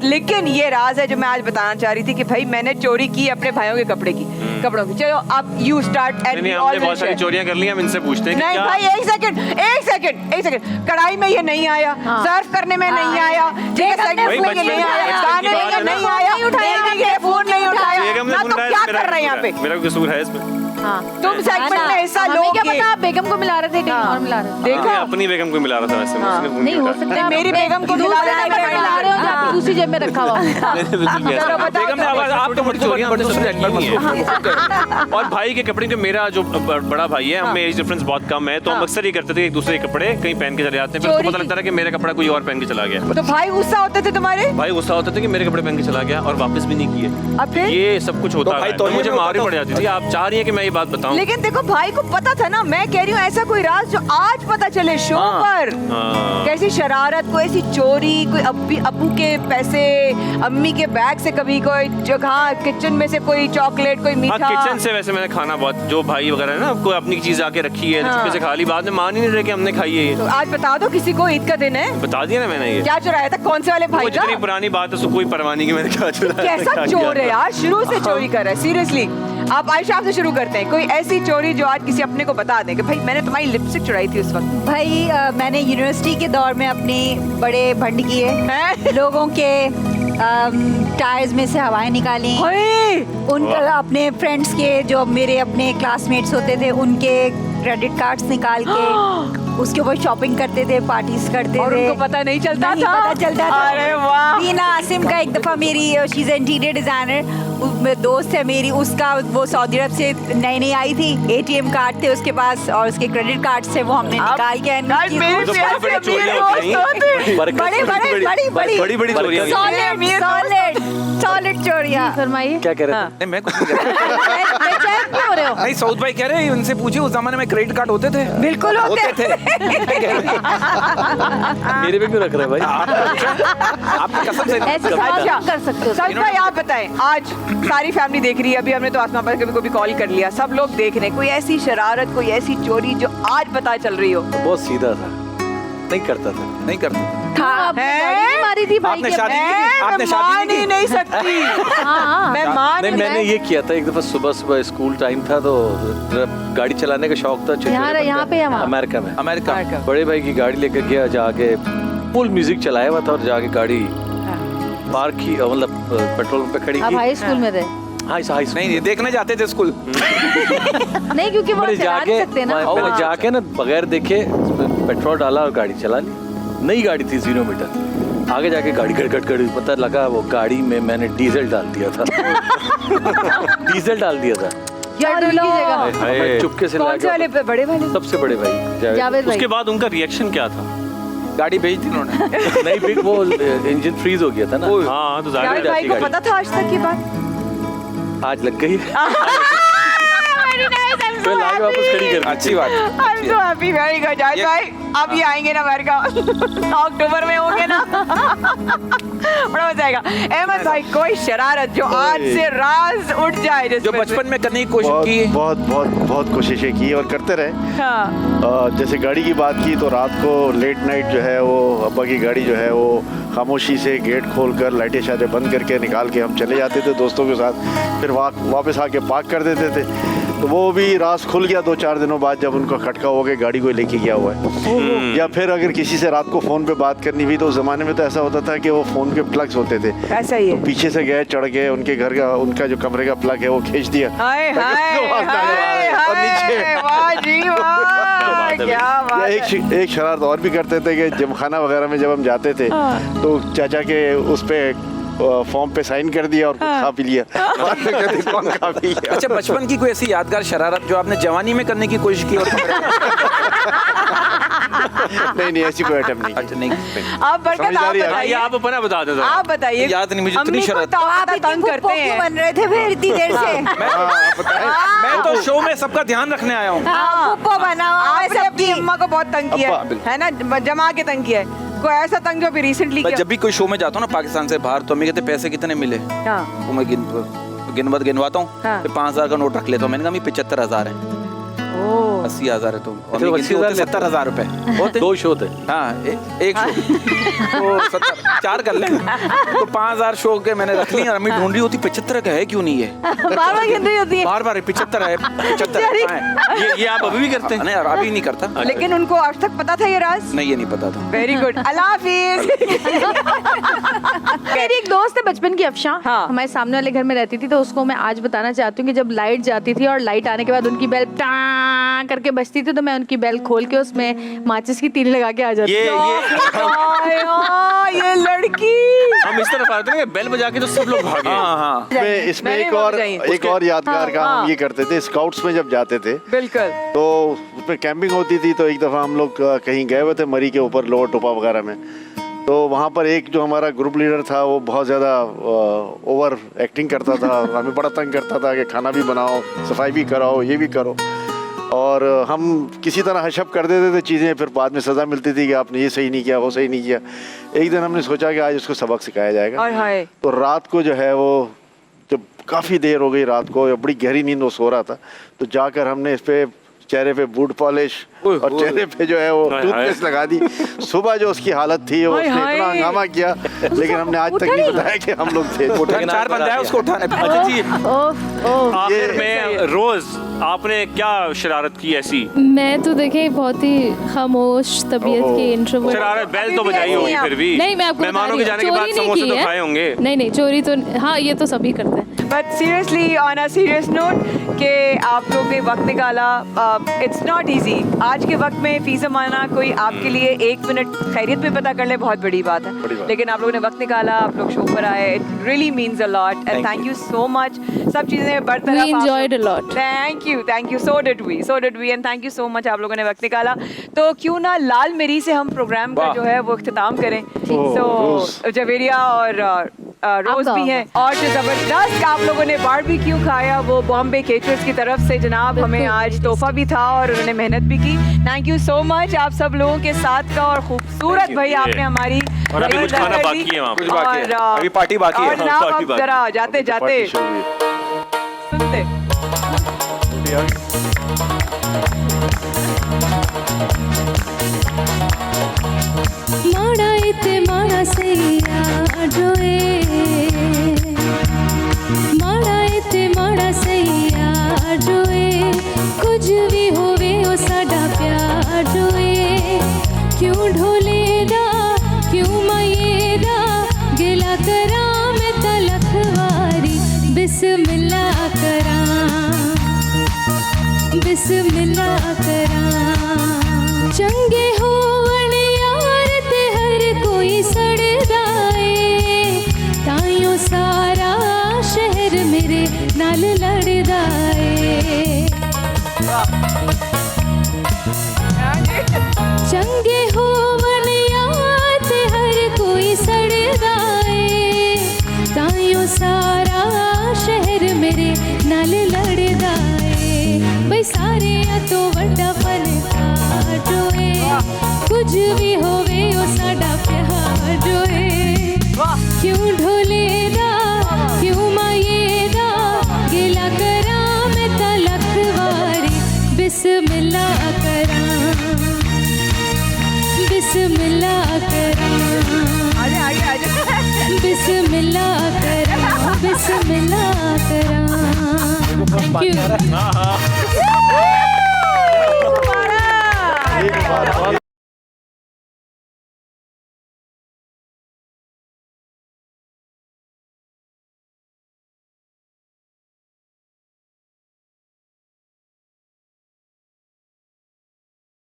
लेकिन ये राज है जो मैं आज बताना चाह रही थी कि भाई मैंने चोरी की अपने भाइयों के कपड़ों की। चलो अब यू स्टार्ट एंड नहीं, हमने बहुत सारी चोरियां कर ली, हम इनसे पूछते हैं कि नहीं क्या भाई एक सेकंड कढ़ाई में ये नहीं आया, सर्व करने में नहीं आया, ठीक है, सेकंड में ये नहीं आया, गाने में ये नहीं आया, ये फोन नहीं उठाया, बेगम ने ना फोन तो उठाया, क्या मेरा कर रहे हैं यहाँ पे? मेरा कोई कसूर है इसमें? तुम सेगमेंट में हिस्सा हमें लोगे। क्या पता आप बेगम को मिला रहे थे कहीं और मिला रहे थे। देखो मैं अपनी बेगम को मिला रहा था वैसे, उसने फोन नहीं हो उठाया। सकता मेरी बेगम को मिला रहे थे, मैं मिला रहे हो या फिर दूसरी जेब में रखा हुआ। चलो बताओ बेगम ने आवाज आप तो बड़ी चोरियां और भाई के कपड़े, मेरा जो बड़ा भाई है, हमें एज डिफरेंस बहुत कम है, तो हम अक्सर ही करते थे एक दूसरे के कपड़े कहीं पहन के चले जाते हैं, फिर उसको पता लगता था कि मेरा कपड़ा कोई और पहन के चला गया। तो भाई गुस्सा होते थे तुम्हारे? भाई गुस्सा होता था कि मेरे कपड़े पहन के चला गया और वापस भी नहीं किए। अब फिर? ये सब कुछ होता है, तो मुझे मार भी पड़ जाती थी। आप चाह रही हैं कि मैं ये बात बताऊं? लेकिन देखो भाई को पता था ना, मैं कह रही हूँ ऐसा कोई राज जो आज पता चले शो पर। कैसी शरारत, कोई ऐसी चोरी, कोई अब्बू के पैसे, अम्मी के बैग से कभी कोई जगह, किचन में से कोई चॉकलेट, कोई मीठा। किचन से वैसे मैंने खाना बहुत, जो भाई वगैरह है ना, कोई अपनी चीज आके रखी है, चुपके से खा ली, बाद में मान ही नहीं रहे कि हमने खाई है ये। तो आज बता दो किसी को, ईद का दिन है, बता दिया ना मैंने ये। क्या चुराया था, कौन से वाले भाई वो का? जितनी पुरानी बात है उसको कोई परवाह नहीं कि मैंने क्या चुराया। कैसा चोर है यार, शुरू से चोरी कर रहा है सीरियसली। आप आयशा आपसे शुरू करते हैं, कोई ऐसी चोरी जो आज किसी अपने को बता दें कि भाई मैंने तुम्हारी लिपस्टिक चुराई थी उस वक्त। भाई मैंने यूनिवर्सिटी के दौर में अपने बड़े भंड किए, लोगों के टायर्स में से हवाएं निकाली, उनका अपने फ्रेंड्स के, जो मेरे अपने क्लासमेट्स होते थे, उनके क्रेडिट कार्ड्स निकाल के उसके ऊपर शॉपिंग करते थे, पार्टीज करते और थे। उनको पता नहीं चलता था? पता चलता था। अरे वाह। बीना आसिम का एक दफा मेरी, शी इज इंटीरियर डिजाइनर, दोस्त है मेरी, उसका वो सऊदी अरब से नई नई आई थी, एटीएम कार्ड थे उसके पास और उसके क्रेडिट कार्ड से वो हमने निकाल के सॉलिड चोरियां। फरमाइए क्या कह रहे थे? मैं कुछ नहीं कह रहा। बेचैन क्यों हो रहे हो? नहीं, सऊद भाई कह रहे हैं, उनसे पूछिए उस जमाने में क्रेडिट कार्ड होते थे? बिल्कुल होते थे। मेरे पे क्यों रख रहे हैं भाई? आपकी कसम से ऐसे सवाल नहीं कर सकते हो। सच भाई आप बताएं, आज सारी फैमिली देख रही है, अभी हमने तो आसमा पर कभी कभी कॉल कर लिया, सब लोग देख रहे हैं, कोई ऐसी शरारत, कोई ऐसी चोरी जो आज पता चल रही हो? बहुत सीधा था, नहीं करता था। नहीं करते। आपने गाड़ी नहीं मारी थी भाई आपने के शादी पास? की थी? आपने शादी मान ही नहीं सकती। हाँ, मैं मान नहीं, मैंने ये किया था एक दफा, सुबह सुबह स्कूल टाइम था तो गाड़ी चलाने का शौक था। यहाँ पे या वहाँ? अमेरिका में। अमेरिका। बड़े भाई की गाड़ी लेकर गया, जाके फुल म्यूजिक चलाया हुआ था और जाके गाड़ी पार्क की, मतलब पेट्रोल पंप पे खड़ी आप की। हाई स्कूल में थे? हाई स्कूल नहीं, देखने जाते थे स्कूल। नहीं, क्योंकि वो चला नहीं सकते ना। मैंने जाके ना बगैर देखे पेट्रोल डाला और गाड़ी चला ली। नई गाड़ी थी 0 मीटर, आगे जाके गाड़ी गड़गड़, पता लगा वो गाड़ी में मैंने डीजल डाल दिया था। डीजल डाल दिया था पेट्रोल की जगह। मैं चुपके से कौन से वाले लाके, बड़े वाले? सबसे बड़े भाई जावेद भाई। उसके बाद उनका रिएक्शन क्या था? गाड़ी भेज दी उन्होंने। नहीं, बिग वो इंजन फ्रीज हो गया था ना। हाँ, तो जाहिर जावेद है भाई को गाड़ी। पता था आज तक ये बात? आज लग गई। फिर आगे वापस खड़ी कर दी। अच्छी बात। I'm so happy, very good. Javed भाई अब ये आएंगे ना अमेरिका, अक्टूबर में होंगे ना, बड़ा मजा आएगा। अहमद भाई, कोई शरारत जो आज से राज उठ जाए, जो जिसमें बचपन में करने की कोशिश की? बहुत कोशिशें की और करते रहे। हाँ। जैसे गाड़ी की बात की तो रात को लेट नाइट जो है वो अब्बा की गाड़ी जो है वो खामोशी से गेट खोलकर लाइटें शाइटें बंद करके निकाल के हम चले जाते थे दोस्तों के साथ, फिर वापस आके पार्क कर देते थे। तो वो भी राज खुल गया 2-4 दिनों बाद जब उनका खटका हो गया गाड़ी को लेके गया हुआ है। या फिर अगर किसी से रात को फ़ोन पे बात करनी हुई तो उस ज़माने में तो ऐसा होता था कि वो फ़ोन के प्लग्स होते थे, ऐसा ही है। पीछे से गए, चढ़ गए, उनके घर का, उनका जो कमरे का प्लग है वो खींच दिया। हाय हाय और नीचे वाह जी वाह, क्या बात है। एक शरारत और भी करते थे कि जिमखाना वगैरह में जब हम जाते थे तो चाचा के उस पे फॉर्म पे साइन कर दिया और खा पी लिया। खा पी लिया। अच्छा, बचपन की कोई ऐसी यादगार शरारत जो आपने जवानी में करने की कोशिश की? और नहीं, ऐसी कोई आइटम नहीं। अच्छा, नहीं। आप बरकत, आप बताइए, आप अपना बता दो। आप बताइए। याद नहीं मुझे इतनी अम्मी को शरारत। तो आप तंग करते हैं। बन रहे थे फिर इतनी देर से? मैं तो शो में सबका ध्यान रखने आया हूँ। पुप्पो बना हुआ है आपने अपनी सबकी। अम्मा को बहुत तंग किया है ना, जमा के तंग किया है। कोई ऐसा तंग जो अभी रिसेंटली मैं किया? जब भी कोई शो में जाता हूँ ना पाकिस्तान से बाहर, तो अम्मी कहते पैसे कितने मिले, हाँ। तो मैं गिनवाता हूँ, हाँ। फिर 5,000 का नोट रख लेता हूँ। मैंने कहा 75,000 है। 80,000 है तो तो 80,000 70,000 रुपए होते 2 शो थे। हाँ एक शो तो 4 कर लें तो 5,000 शो के मैंने रख ली और अम्मी ढूंढ रही होती 75 का है क्यों नहीं है, बार-बार गिन रही होती है। बार 75 है 75 ये आप अभी भी करते हैं? नहीं अभी नहीं करता, लेकिन उनको आज तक पता था ये राज? नहीं ये नहीं पता था। वेरी गुड, अल्लाह हाफिज। मेरी एक दोस्त है बचपन की अफशा, हाँ। हमारे सामने वाले घर में रहती थी, तो उसको मैं आज बताना चाहती हूँ कि जब लाइट जाती थी और लाइट आने के बाद उनकी बेल टां करके बजती थी, तो मैं उनकी बेल खोल के उसमें माचिस की तीली लगा के आ जाती ये ये लड़की हम इस तरफ आते हैं बेल बजा के तो सब लोग भागे। हाँ इसमें मैंने एक और यादगार काम हाँ। हम ये करते थे, स्काउट्स में जब जाते थे बिल्कुल, तो उसमें कैंपिंग होती थी। तो एक दफ़ा हम लोग कहीं गए हुए थे मरी के ऊपर लोअर टोपा वगैरह में, तो वहाँ पर एक जो हमारा ग्रुप लीडर था वो बहुत ज़्यादा ओवर एक्टिंग करता था, हमें बड़ा तंग करता था कि खाना भी बनाओ, सफाई भी कराओ, ये भी करो, और हम किसी तरह हशप कर देते थे चीज़ें, फिर बाद में सज़ा मिलती थी कि आपने ये सही नहीं किया, वो सही नहीं किया। एक दिन हमने सोचा कि आज उसको सबक सिखाया जाएगा। हाय हाय, तो रात को जो है वो जब काफ़ी देर हो गई रात को, बड़ी गहरी नींद वो सो रहा था, तो जाकर हमने इस पे चेहरे पे बूट पॉलिश और चेहरे पे जो है वो टूथपेस्ट लगा दी। सुबह जो उसकी हालत थी वो उसने इतना हंगामा किया, लेकिन हमने आज तक नहीं बताया कि हम लोग थे। 4 बंदा है उसको उठाने। अच्छा जी, आखिर में रोज आपने क्या शरारत की ऐसी? मैं तो देखे बहुत ही खामोश तबीयत की इंट्रोवर्ट। शरारत बेल तो बजाई होगी फिर भी? नहीं, मैं आपको मेहमानों के जाने के बाद समोसे तो खाए होंगे? नहीं चोरी तो हाँ ये तो सभी करते हैं। But seriously on a serious note कि आप लोग ने वक्त निकाला, इट्स नॉट इजी। आज के वक्त में फी ज़माना कोई आपके लिए 1 मिनट खैरियत भी पता कर ले बहुत बड़ी बात है, लेकिन आप लोगों ने वक्त निकाला, आप लोग शो पर आए, it really means a lot and thank you so much. सब चीज़ें बरतरफ, We enjoyed a lot. Thank you, so did we and thank you so much, आप लोगों ने वक्त निकाला। तो क्यों ना लाल मिरी से हम प्रोग्राम का जो है वो इख्तिताम करें। सो जवेरिया और रोज भी हैं, और जो जबरदस्त आप लोगों ने बारबेक्यू खाया वो बॉम्बे केटरर्स की तरफ से जनाब, हमें आज तोहफा भी था और उन्होंने मेहनत भी की। थैंक यू सो मच आप सब लोगों के साथ का, और खूबसूरत भाई आपने हमारी और अभी कुछ खाना बाकी है वहाँ पे। कुछ बाकी है, अभी पार्टी बाकी है। और जनाब आप जरा जाते जाते सुनते माड़ा इते माड़ा सैया जोए, माड़ा इते माड़ा सैया जोए, कुछ भी होवे ओ साडा प्यार जोए। क्यों ढोले दा क्यों माये दा गिला करा मैं तलख वारी, बिस्मिल्लाह करा बिस्मिल्लाह करा। चंगे होवन यार ते हर कोई सड़दा ए, ताइयों सारा शहर मेरे नाल लड़दा ए। चंगे होवन यार ते हर कोई सड़दा ए, ताइयों सारा शहर मेरे नाल लड़दा ए। बई सारे तो वड्डा फनकार जोए, कुछ भी होवे ओ साडा प्यार जोए। क्यों ढोले दा क्यों माये दा गिला करा मैं तलख वारी, बिस्मिल्लाह करा बिस्मिल्लाह करा बिस्मिल्लाह करा बिस्मिल्लाह करा। क्यों